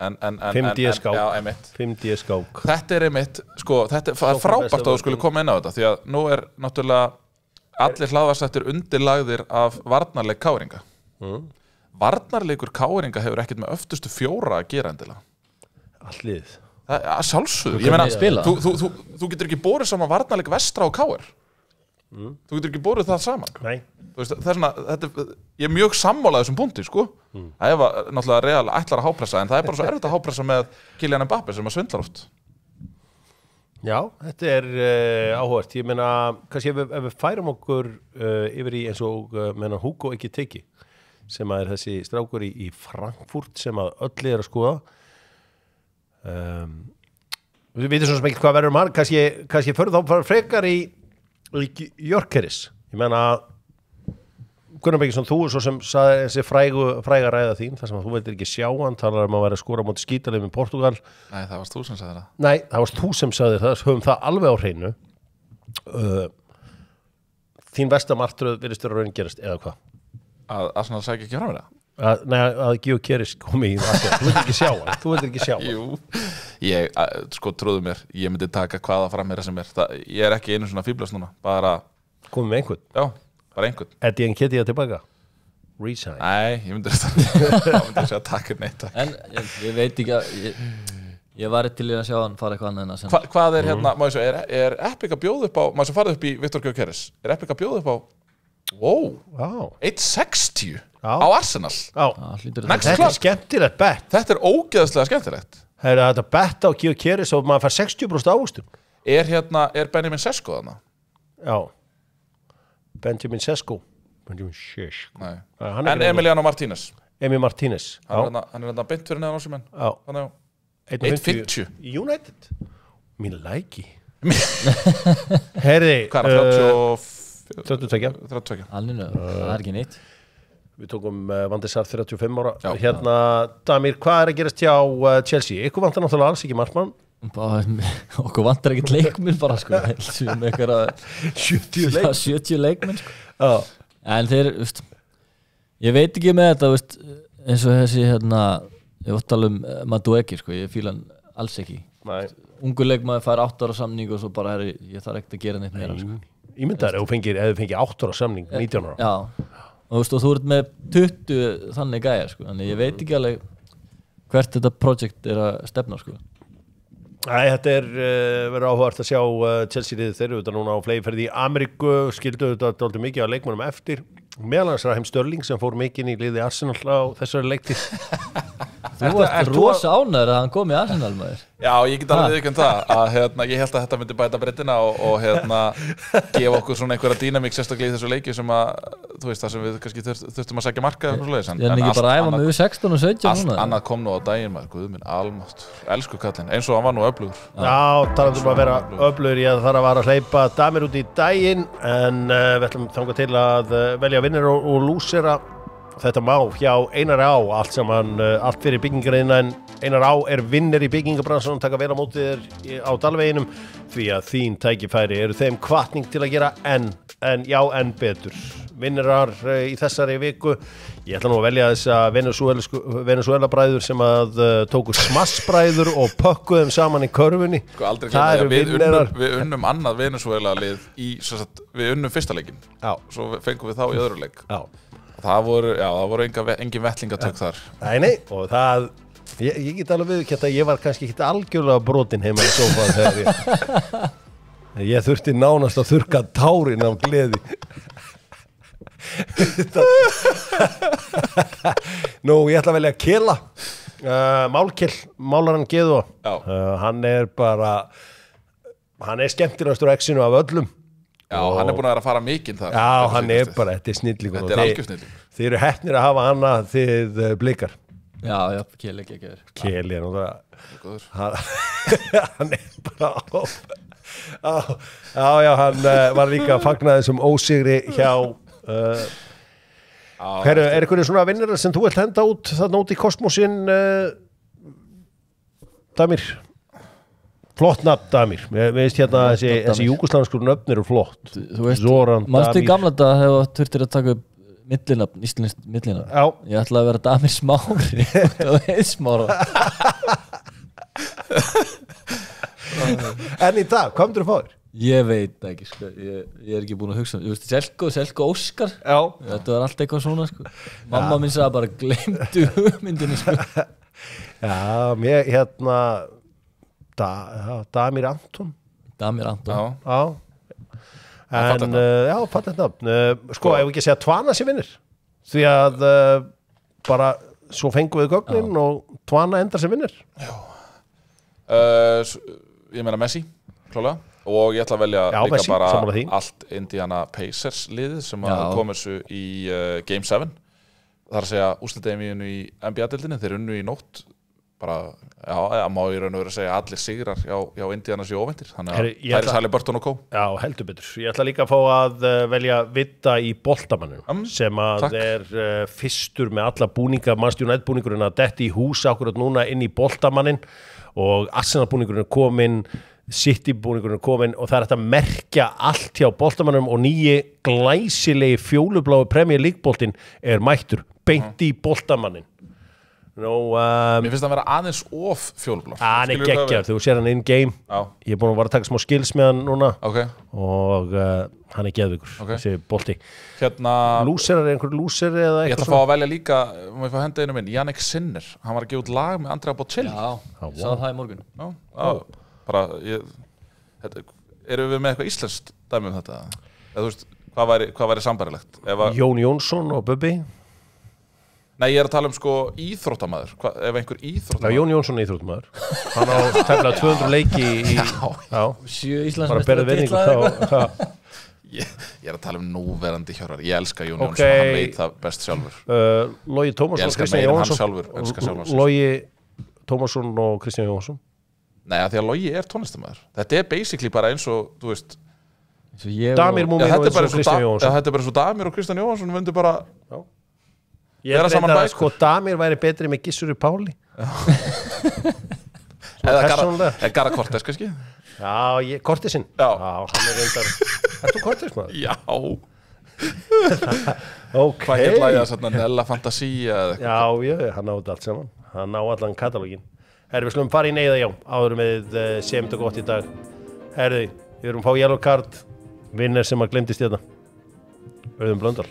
5D skák. Já, einmitt. 5D skák. Þetta einmitt, sko, þetta er frábært að þú skulle koma inn á þetta því að nú er náttúrulega allir hlaðvarpsþættir undirlagðir af varnarleik Káringa. Varnarleikur Káringa hefur ekkert með öftustu 4 að gera endilega. Allið. Sjálfsögðu. Ég meina, þú getur ekki borið saman varnarleik Vestra og KR. Þú getur ekki borið það saman. Nei. Það er svona, ég er mjög sammálað þessum punkti, sko. Það er náttúrulega Real ætlar að hápressa, en það er bara svo erfitt að hápressa með Kylian Mbappé sem að svindlar oft. Já, þetta áhugavert. Ég meina, kannski ef við færum okkur yfir í eins og Hugo Ekitike, sem að þessi strákur í Frankfurt sem að öll að skoða. Við veitum svona sem ekki hvað verður mann, kannski fyrir þá frekar í Gyökeres. Ég meina, Gunnar Birgisson, þú svo sem sagði þessi fræga ræða þín, þar sem að þú vildir ekki sjá hann, talar að vera að skora móti skítalegum í Portugal. Nei, það varst þú sem sagði það. Nei, það varst þú sem sagði það, höfum það alveg á hreinu. Þín vestamartröð virðist vera raun gerast, eða hvað? Að Arsenal sækja ekki fram með það? Nei, að Gyökeres komi í Arsenal. Þú vildir ekki sjá hann. Jú, ég, sko, trúðu mér, ég myndi taka hvaða frammeira sem ég ekki einu svona fíblast núna, bara... Komið með einhvern? Já. Bara einhvern. Eddie Nketiah tilbaka? Resign? Nei, ég myndi segja takk neitt. En ég veit ekki að ég var til í að sjá hann fara eitthvað annað en að senda. Hvað hérna, má ég svo, er Epic að bjóða upp á, má ég svo farið upp í Viktor Gyökeres, er Epic að bjóða upp á 1.60 á Arsenal? Þetta er skemmtilegt bett. Þetta er ógeðslega skemmtilegt. Þetta bett á Gyökeres og maður fær 60% ávöxtun. Er Benjamin Sesko þarna? Já. Benjamin Sesko. Nei. En Emiliano Martínez. Emi Martínez. Hann er beint fyrir neðan ásum enn. 1.50 í United. Mín læki. Herði. Hvað er 32? Alveg, það er ekki neitt. Við tókum Van der Sar 35 ára. Hérna, Damir, hvað er að gerast hjá Chelsea? Ykkur vantar náttúrulega alls ekki markmann. Okkur vantar ekkert leikmenn bara sko. 70 leikmenn sko. En þeir, ég veit ekki með þetta, eins og þessi ég vart tala Madueke sko, ég fíla hann alls ekki. Ungur leikmaður fær 8 ára samning og svo bara ég þarf ekkert að gera neitt meira sko. Ég myndi að ef þú fengir 8 ára samning 19 ára. Já, og þú ert með 20 þannig gæja sko, þannig ég veit ekki alveg hvert þetta projekt er að stefna sko. Nei, þetta verður áhugavert að sjá Chelsea-liðið þeir eru þetta núna á fleyferð í Ameríku, skildu þetta dálítið mikið af leikmönnum eftir, meðal annars Raheem Sterling sem fór mikinn í liði Arsenal á þessari leiktíð. Þú varst rosa ánægður að hann kom í Arsenal maður. Já, ég get alveg viðurkennt það að ég held að þetta myndi bæta breiddina og gefa okkur svona einhverja dýnamík sérstaklega í þessu leiki sem að þú veist það sem við kannski þurftum að sækja marka en ekki bara æfa með 16 og 17 núna. Allt annað kom nú á daginn maður, guð minn almátt, elsku kallinn, eins og hann var nú öflugur. Já, talandum að vera öflugur, ég þarf að hleypa Damir út í daginn en við ætlum þangað til að velja vinnir og lúsera. Þetta má hjá Einar Á allt fyrir byggingarina en Einar Á vinnir í byggingabransanum, taka vel á móti þér á Dalveginum því að þín tækifæri eru þeim hvatning til að gera enn betur. Vinnirar í þessari viku, ég ætla nú að velja þessa Venezuela bræður sem að tóku smassbræður og pökkuðum saman í körfunni. Það við unnum annað Venezuela lið við unnum fyrsta leikin, svo fengum við þá í öðru leik. Já. Það voru engin vettlingatök þar. Nei, og það, ég get alveg viðurkennt að ég var kannski ekki algjörlega brotin heima í sófann þegar ég þurfti nánast að þurrka tárin af gleði. Nú, ég ætla að velja Kela, Málkill, málarann Geðó. Hann er skemmtilegastur á X-inu af öllum. Já, hann er búin að vera að fara mikinn þar. Já, hann er bara, þetta er snillingur. Þetta er algjör snillingur. Þið eru heppnir að hafa hana þið blikar. Já, Keli ekki er. Keli er nú það. Hann er bara Já, hann var líka að fagna þessum ósigri hjá er einhverju svona vinnir sem þú vilt henda út þarna út í kosmosin Damir? Flott nafn, Damir. Við veist hérna þessi júgoslavnskur nöfn eru flott. Þú veist, mannstu í gamla dag hefur þurftir að taka upp millinafn, íslenskt millinafn. Já. Ég ætla að vera Damir Smári og Heiðsmára. En í dag, hvað myndir þú fá þér? Ég veit ekki, sko. Ég er ekki búin að hugsa. Þú veist, Selko Óskar. Já. Þetta var allt eitthvað svona, sko. Mamma minn sagði bara, gleymdu hugmyndinni, sko. Já, mér Damir Anton. Já. En fattigt nafn. Sko, ef við ekki segja Tvana sem vinnir. Því að bara svo fengum við gögnin og Tvana endar sem vinnir. Já. Ég meina Messi. klálega. Og ég ætla að velja líka bara allt Indiana Pacers liðið sem kom þessu í Game 7. Það að segja úrslitakeppni í NBA-deildinni, þeir unnu í nótt bara, má ég raun og vera að segja allir sigrar hjá Indiana séu óvæntir, þannig að Tyrese Haliburton og co. Já, heldur betur. Ég ætla líka að fá að velja Vidda í boltamannum sem að er fyrstur með alla búninga, Manchester United búningurinn að detti í hús akkurat núna inn í boltamannin og Arsenal búningurinn er kominn, City búningurinn er kominn og það er hægt að merkja allt hjá boltamannum og nýji glæsilegi fjólubláu Premier League boltinn er mættur beint í boltamannin. Mér finnst það að vera aðeins of fjólblár. Hann er geggjar, þú sér hann in game. Ég er búin að taka smá skills með hann núna og hann er geðvikur, þessi bolti. Lúserar, er einhver lúser eða eitthvað? Ég ætla að fá að velja líka, má ég fá að henda einu minn, Yannick Sinner, hann var að gefa út lag með Andrea Bocelli. Já, sá það í morgun. Bara, erum við með eitthvað íslenskt dæmi þetta? Eða þú veist, hvað væri sambærilegt? Jón Jónsson og Bubbi? Nei, ég er að tala sko íþróttamaður. Ef einhver íþróttamaður. Já, Jón Jónsson er íþróttamaður. Hann á tæmlega 200 leiki í... Já. 7 Íslandsmeistarar titla. Ég er að tala núverandi Hjörvar. Ég elska Jón Jónsson, hann veit það best sjálfur. Logi Tómasson og Kristján Jóhansson. Logi Tómasson og Kristján Jóhansson. Nei, því að Logi er tónlistamæður. Þetta er basically bara eins og, þú veist... Damir Múmin og Kristján Jóhansson. Þetta er bara eins og Damir og Kristján Jóhansson vundu bara... Ég er að sko Damir væri betri með Gissuri Páli. Eða Gara Cortés, kannski? Já, Cortésinn. Já, hann er reyndar... Ertu Cortés, maður? Já. Ok. Hvað er lagið að Nella Fantasia eða eitthvað? Já, hann á þetta allt saman. Hann á allan katalógin. Herri, við slumum fara í neyða, já. Áður með sem þetta gott í dag. Herri, við erum að fá yellow card. Vinner sem að glemdist þetta. Auðun Blöndal.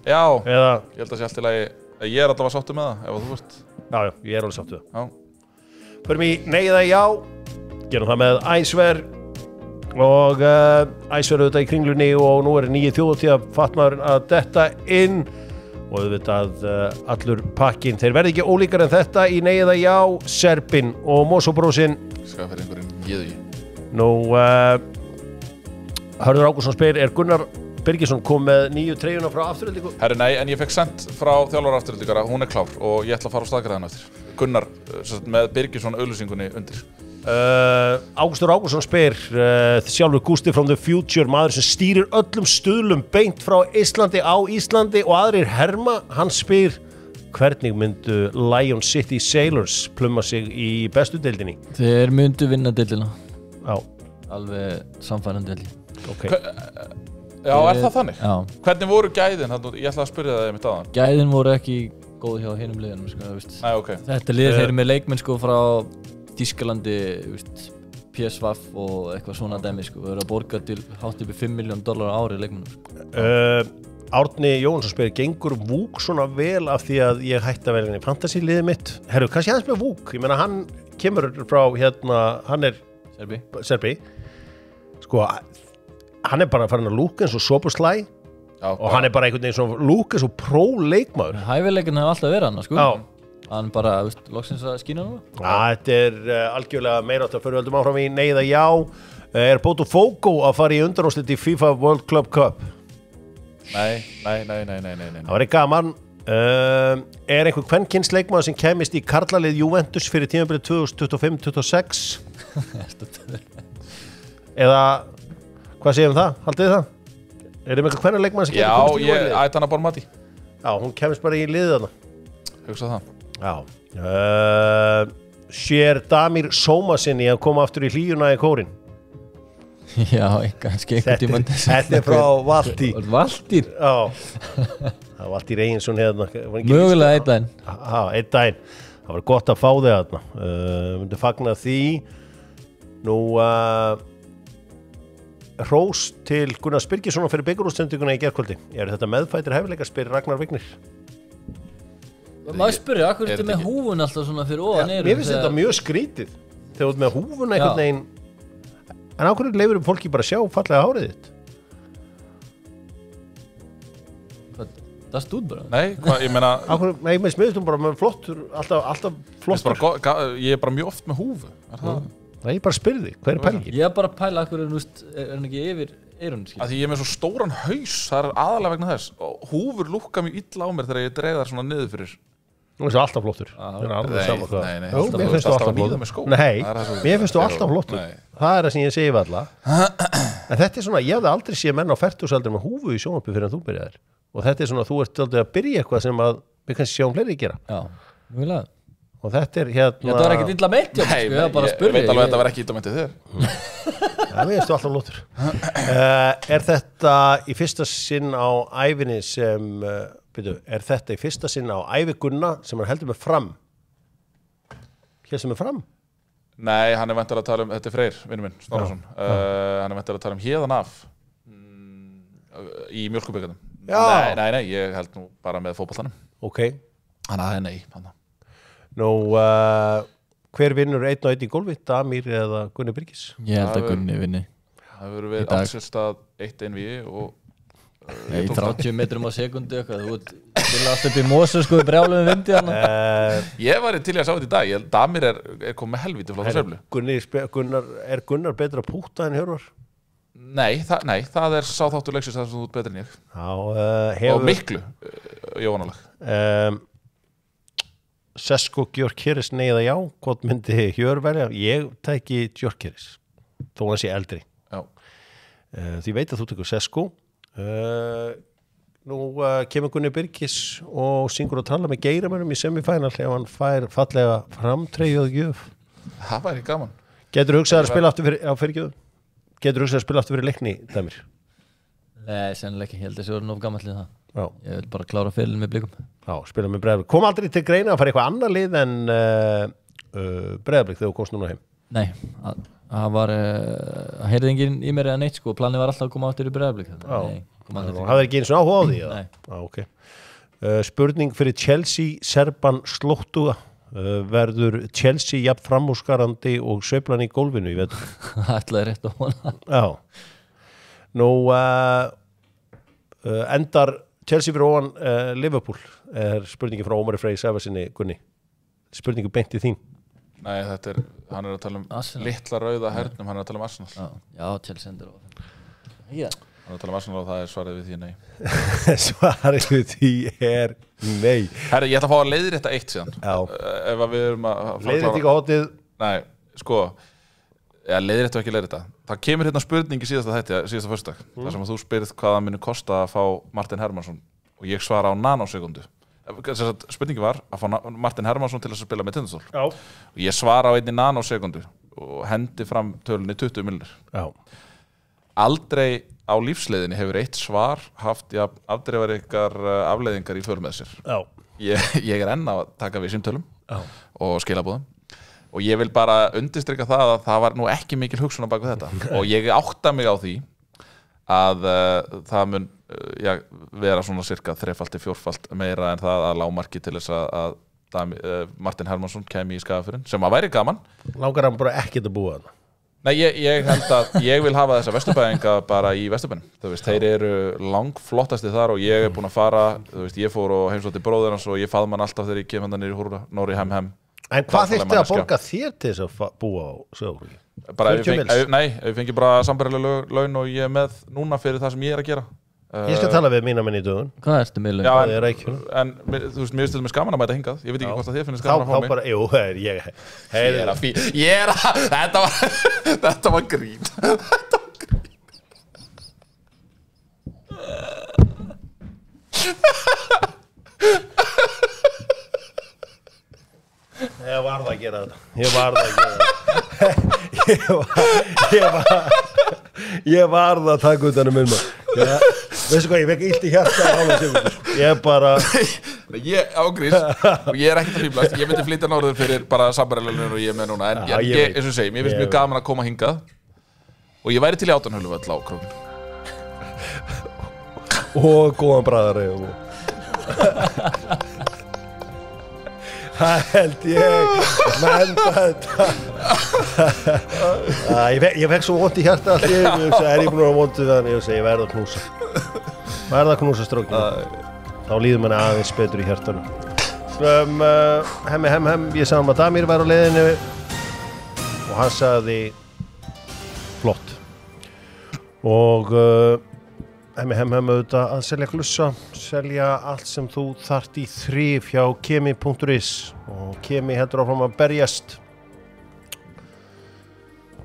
Já, ég held að sé allt í lagi. Ég er allavega sáttur með það, ef þú veist. Já, ég er alveg sáttur með það. Förum í neyða, já. Gerum það með Æsver. Og Æsver auðvitað í Kringlunni og nú er nýju þjóðatíða fatmaðurinn að detta inn. Og auðvitað allur pakkin. Þeir verði ekki ólíkar en þetta í neyða, já. Serbin og Mosóbrósin. Skal fyrir einhverjum geði. Nú, Hörður Ágússon spyr, er Gunnar Birgisson kom með nýju treyjuna frá Afturöldingu? Herri, nei, en ég fekk sent frá þjálfara Afturöldingara, hún er klár og ég ætla að fara á staðgræðan eftir. Gunnar með Birgisson auglýsingunni undir. Ágústur Ágússon spyr, sjálfur Gústi from the future, maður sem stýrir öllum stuðlum beint frá Íslandi á Íslandi og aðrir herma, hann spyr, hvernig myndu Lion City Sailors plumma sig í bestu deildinni? Þeir myndu vinna deildina. Já. Alveg samfærandi deildin. Ok. Já, er það þannig? Já. Hvernig voru gæðin? Ég ætla að spyrja það einmitt aðan. Gæðin voru ekki góð hjá hinum liðunum, sko, veist. Nei, ok. Þetta lið þeir með leikmenn, sko, frá Þýskalandi, veist, PSV og eitthvað svona dæmi, sko. Við erum að borga til hátt upp í $5 million ári leikmennum, sko. Árni Jónsson spyr, gengur Vúk svona vel af því að ég hætti að velja í fantasy-liðið mitt? Herru, kannski aðeins með Vúk? Ég meina, hann kemur frá, hann er Serbi. Sko, hann er bara farin að lúka eins og Soboslai og hann er bara einhvern veginn svona lúka eins og pro-leikmaður. Hæfileikin hefur alltaf verið hann, sko. Já. Hann bara, veist, loksins að skína núna. Þetta er algjörlega meira átt að fyrir höldum áfram í neyða, já. Er Botafogo að fara í undanúrslit í FIFA World Club Cup? Nei. Það var gaman. Er einhver kvenkyns leikmaður sem kemist í karlalið Juventus fyrir tímabilið 2025-26? Eða hvað segir það? Haldið þið það? Er einhver kvenna leikmaður sem kemist í Juventus? Já, ég ætti hana Bormati. Já, hún kemist bara í liðið þarna. Hugsa það. Já. Sér Damir Sómasinni að koma aftur í hlýjuna í kórin? Já, kannski einhvern tímann. Þetta er frá Valtýr. Valtýr? Já. Það var Valtýr Eginsson hérna. Mögulega einn daginn. Já, einn daginn. Það var gott að fá þig þarna. Myndi fagna því. Nú, hrós til Gunnar Birgisson fyrir bikarúrstendinguna í gærkvöldi. Er þetta meðfættir hæfileika, spyr Ragnar Vignir? Maður spyrja, akkur er þetta með húfun alltaf svona fyrir ofan eyru? Mér finnst þetta mjög skrítið. Þegar þú ert með húfun einhvern veginn. En ákveður leifur fólki bara að sjá fallega hárið þitt? Það stúð bara. Nei, hvað, ég meina... Nei, með smiðstum bara með flottur, alltaf flottur. Ég er bara mjög oft með húfu, er það? Það ég bara spyrði, hver pælingin? Ég bara pæla akkur hann ekki yfir eyrun Því ég með svo stóran haus, það aðalega vegna þess og húfur lúkka mjög illa á mér þegar ég dreig þar svona niður fyrir Nú er það alltaf flottur Nei, mér finnst þú alltaf flottur Nei, mér finnst þú alltaf flottur Það það sem ég segi við alla En þetta svona, ég hefði aldrei séð menn á fertugsaldri með húfu í sjónvarpi fyrir en þú byrjaðir og þetta svona, þú ert aldrei að byrja eitthvað sem að við kannski sjáum fleiri gera Já, mjögulega Og þetta hérna Það var ekkert illa meitt, ég veit alveg að þetta var ekki illa meitt þér Það veist þú alltaf flottur Er þetta í fyrsta sinn á ævinni sem er þetta í fyrsta sinn á ævi Gunna sem hann heldur með Fram Hér sem er Fram? Nei, hann er væntanlega að tala þetta Freyr, vinur minn, Snorrason hann er væntanlega að tala héðan af í Mjólkurbikarnum Nei, ég held nú bara með fótboltanum Ok Nei Nú, hver vinnur 1-1 í golfi? Damir eða Gunni Birgis? Ég held að Gunni vinni Það verður við allsélstað 1-1 og Í 30 metrum á sekundu eitthvað Þú vilja alltaf upp í Mósu sko brjálum vindi Ég var til að sjá þetta í dag Ég held að Damir er komið með helvíti flóta sveiflu Er Gunnar betra að púta en Hjörvar? Nei, það er sá þáttur leiksins það sem þú ert betur en ég Og miklu Jóhannalag Sesko Gjörkjeris neyða já Hvort myndi Hjör velja? Ég tæki Gjörkjeris Þó hann sé eldri Því veit að þú tekur Sesko Nú kemur Gunni Birgis og syngur að tala með Geiramönnum í semifænal ef hann fær fallega framtreyjuð gjöf Það væri gaman Getur hugsað að spila aftur fyrir Getur hugsað að spila aftur fyrir leikni Damir? Nei, sennilega ekki, ég held að þessi voru nóg gammal til það Ég vil bara klára félin með Blikum Já, spila með Breiðablik Kom aldrei til greina að fara eitthvað annað lið en Breiðablik þegar þú komst núna heim? Nei, það var það heyrði enginn í mér eða neitt sko planið var alltaf að koma áttur í Breiðablik Það er ekki eins og áhuga á því? Nei okay. Spurning fyrir Chelsea Serban Slóttuga verður Chelsea jafn framúrskarandi og sveiflan í gólfinu ég veit Það ætlaði rétt á hana Já Nú endar Chelsea fyrir ofan Liverpool er spurningi frá Ómari Frey Sæfarsinni Gunni spurningu beint í þín Nei, hann er að tala litla rauða hernum, hann er að tala Arsenal Já, Chelsea endur Hann er að tala Arsenal og það er svarið við því nei Svarið við því er nei Herri, ég ætla að fá að leiðrétta eitt síðan Ef við erum að leiðrétta ekki hótið Nei, sko leiðrétta og ekki leiðrétta Það kemur hérna spurning í síðasta föstudag þar sem að þú spyrð hvað það muni kosta að fá Martin Hermansson og ég svara á nanosekundu Spurningi var að fá Martin Hermansson til að spila með Tindastól og ég svara á einni nanosekundu og hendi fram tölunni 20 milljónir Aldrei á lífsleiðinni hefur eitt svar haft afdreifar ykkar afleiðingar í för með sér ég er enn að taka við símtölum og skilabúðum og ég vil bara undirstrika það að það var nú ekki mikil hugsun á bak við þetta og ég átta mig á því að það mun vera svona cirka 3-4 meira en það að lágmarki til þess að Martin Hermansson kemi í Skagafjörðinn sem að væri gaman Langar hann bara ekkert að búa þarna? Nei, ég held að ég vil hafa þessa Vesturbæinga bara í Vesturbænum þeir eru langflottasti þar og ég er búin að fara ég fór og heimsótti bróðir hans og ég faðma hann alltaf þegar ég kem hann niður í Húra Nóri hem En hvað þyrfti að borga þér til þess að búa á Sauðárkróki? Ef ég fengi bara sambærilega laun og ég er með núna fyrir það sem ég er að gera Ég skal tala við mína menn í dögun Hvað ertu með laun? Það er Reykjum En þú veist, mér finnst þetta skaman að mæta hingað Ég veit ekki hvort að þið finnst skaman að fá mig bara, jú, Þetta var grín Ég varð að gera þetta Ég varð að taka utan um veistu hvað, ég vekk illt í hjarta ég bara ég ágrís og ég er ekkert að fýblast ég myndi flytja norður fyrir bara sambærilegur og ég er með núna en ég, eins og segi, mér finnst mjög gaman að koma hingað og ég væri til í Átjánhöfðavöll á Króknum og góðan bræðari það held ég menda þetta ég fekk svo vont í hjarta allir ég búin að vondu þannig ég verða að knúsa stróknum þá líður manni aðeins betur í hjartanum hemmi ég sá að Damir var á leiðinu og hann sagði flott og heim auðvitað að selja glussa, selja allt sem þú þarft í þrif hjá kemi.is og Kemi heldur áfram að berjast.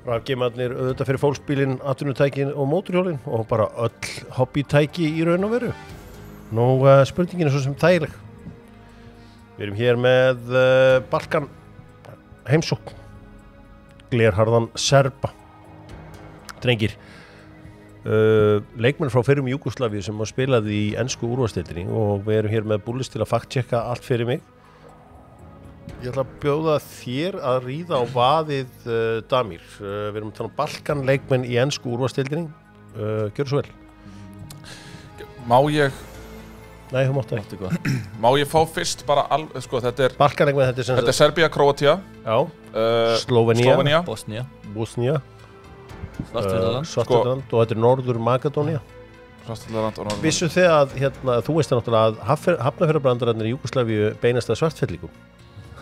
Rafgeymarnir auðvitað fyrir fólksbílinn, atvinnutækin og mótorhjólin og bara öll hobbytæki í raun og veru. Nú spurningin svo sem þægileg. Við erum hér með Balkan heimsókn, glerharðan Serba. Drengir, leikmenn frá fyrrum Júgóslavíu sem spilaði í ensku úrvalsdeildinni og við erum hér með Bullis til að fact-checka allt fyrir mig. Ég ætla að bjóða þér að ríða á vaðið Damir. Við erum að tala um Balkan leikmenn í ensku úrvalsdeildinni. Gjörðu svo vel. Má ég... Nei, þú mátt ekki. Má ég fá fyrst bara sko, þetta er... Balkan leikmenn, þetta er Serbía, Króatía. Já. Slóvenía. Bosnía. Svartfjallaland og þetta er Norður Makedónía. Svartfjallaland og Norður. Vissu þið að, þú veist það náttúrulega að Hafnarfjarðarbrandararnir í Júgóslavíu beinast að svartfjallingum?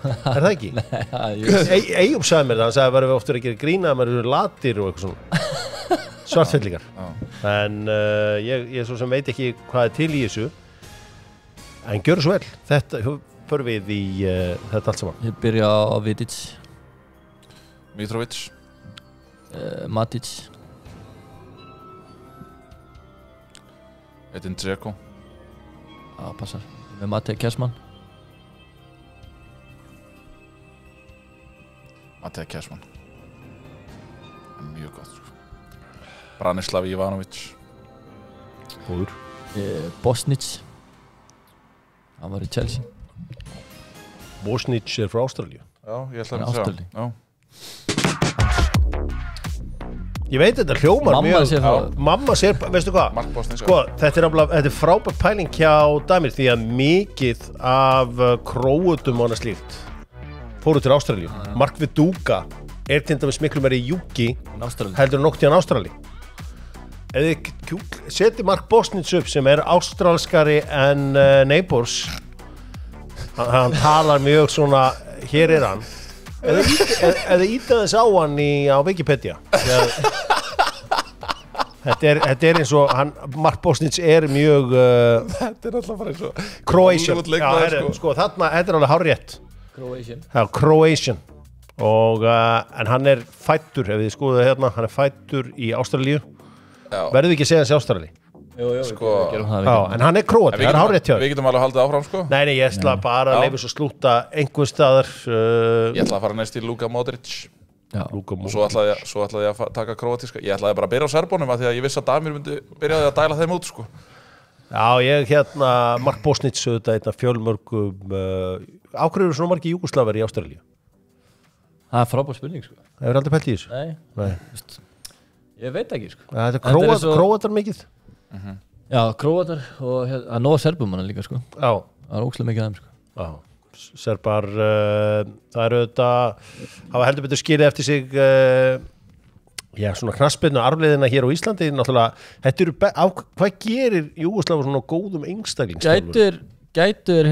Það ekki? Nei, Eyjúb sagði mér það, hann sagði að verður oft verið að gera grína að maður eru latir og eitthvað svona. Svartfjallingar. En ég svo sem veit ekki hvað er til í þessu. En gjörðu svo vel. Þetta, förum við í þetta allt saman. Ég byrja á Vidic. Mitrovic. Matic. Edin Dzeko. Passar. Með Matej Kersmann. Matej Kersmann. Mjög gott sko. Branislav Ivanovic. Góður. Bosnic. Hann var í Chelsea. Bosnic er frá Ástralíu. Já, ég ætla að segja. Já. Ég veit þetta hljómar mamma sér, veistu hvað? Sko, þetta er frábært pæling hjá Damir því að mikið af króutum og annað slíkt fóru til Ástralíu. Mark Viduka er til dæmis miklu meiri júki heldur en nokt í hann Ástralíu. Ef þið seti Mark Bosnic upp sem er ástralskari en Neighbours, hann talar mjög svona, hér er hann. Eða íta þess á hann á Wikipedia. Þetta er eins og Mark Bosnic er mjög Þetta er alltaf bara eins og Croatian. Sko, þarna, þetta er alveg hárrétt. Croatian. Og en hann er fæddur, ef þið skoðuðu hérna, hann er fæddur í Ástralíu. Verðu ekki að segja hans í Ástralíu? Jú, en hann er Króati, það er hárrétt hjá. Við getum alveg haldið áfram sko. Nei, ég ætla bara að leyfa svo slúta einhver staðar. Ég ætla að fara næst í Luka Modric. Og svo ætlaði ég að taka króatíska. Ég ætlaði bara að byrja á serbónum af því að ég vissi að Damir myndi byrjaði að dæla þeim út sko. Já, ég Mark Bosnic auðvitað einna fjölmörgum ákveður eru svona margir Júgoslavar í Ástralíu? Það er frábær spurning sko. Það er aldrei pælt í þessu? Nei. Ég veit ekki sko. Þetta er króatar mikið? Já, króatar og það er nóga serbum hann líka sko. Já. Það er ókslega mikið af þeim sko. Já. Serbar, það eru auðvitað hafa heldur betur skilið eftir sig svona knattspyrnu arfleiðina hér á Íslandi náttúrulega, þetta eru hvað gerir Júgóslavar svona góðum einstaklingsstjálfur? Gætur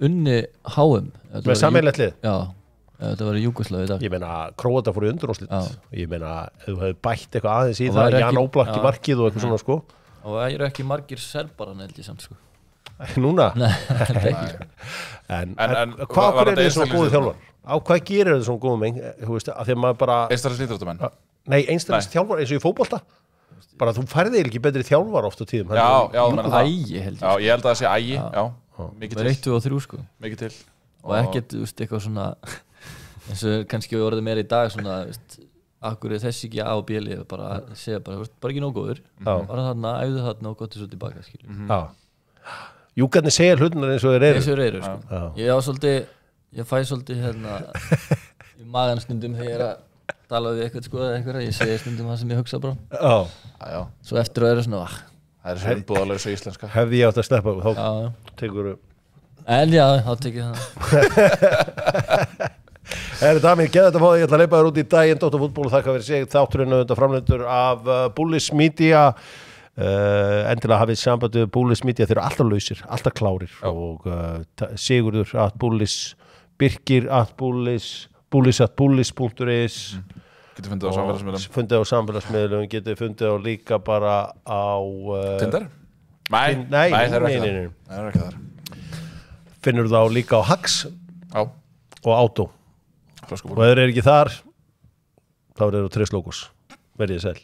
unni HM með sameiginlegt lið? Já, þetta var í Júgóslavi í dag. Ég meina, Króatar fóru í undanúrslit. Ég meina, ef þú hefði bætt eitthvað aðeins í það, Jan Oblak í markið og eitthvað svona sko. Og það eru ekki margir serbar hann held ég samt sko. Núna? Nei, ekki. En hvað er þið svona góðu þjálfar? Á hvað gerir þið svona góðum, þú veist, að því að maður bara... Einstæðarslíþróttamenn? Nei, einstæðarslíþjálfar eins og í fótbolta. Bara þú færði ekki betri þjálfar oft á tíðum. Já, Ægi held ég. Já, ég held að það sé ægi, já. Mikið til. 1, 2 og 3 sko. Mikið til. Og ekkert, þú veist, eitthvað svona, eins og kannski við orðið meira í dag svona, þú veist, akkur er þessi ekki A og B lið, bara segja bara ekki nóg góður. Bara þarna, æfðu þarna og gott svo tilbaka, skilju. Júkarnir segja hlutunar eins og þeir eru. Eins og þeir eru, sko. Ég fæ svolítið í magan stundum þegar ég að tala við eitthvað, sko, ég segi stundum það sem ég hugsa bara. Já. Svo eftir að vera svona, það er svona umbúðalösa íslenska. Hefði ég átt að sleppa, þá tekur þú. En já, þá tekið það. Damir, geða þetta fóði, ég ætla að leipa þér út í daginn, Dóttarfútból, þakka fyrir sig, þátturinn auðvitað framleitur af Bullis Media. Endilega hafið samband við Bullis Media, þeir eru alltaf lausir, alltaf klárir og Sigurður @Bullis, Birkir @Bullis, bullis.is Getur fundið á samfélagsmiðlum. Fundið á samfélagsmiðlum, getur fundið á líka bara á... Tinder? Nei, það er ekki þar. Finnur þá líka á Hax og Auto. Og ef þeir eru ekki þar, þá eru þeir á Tres Logos. Verðið sæl.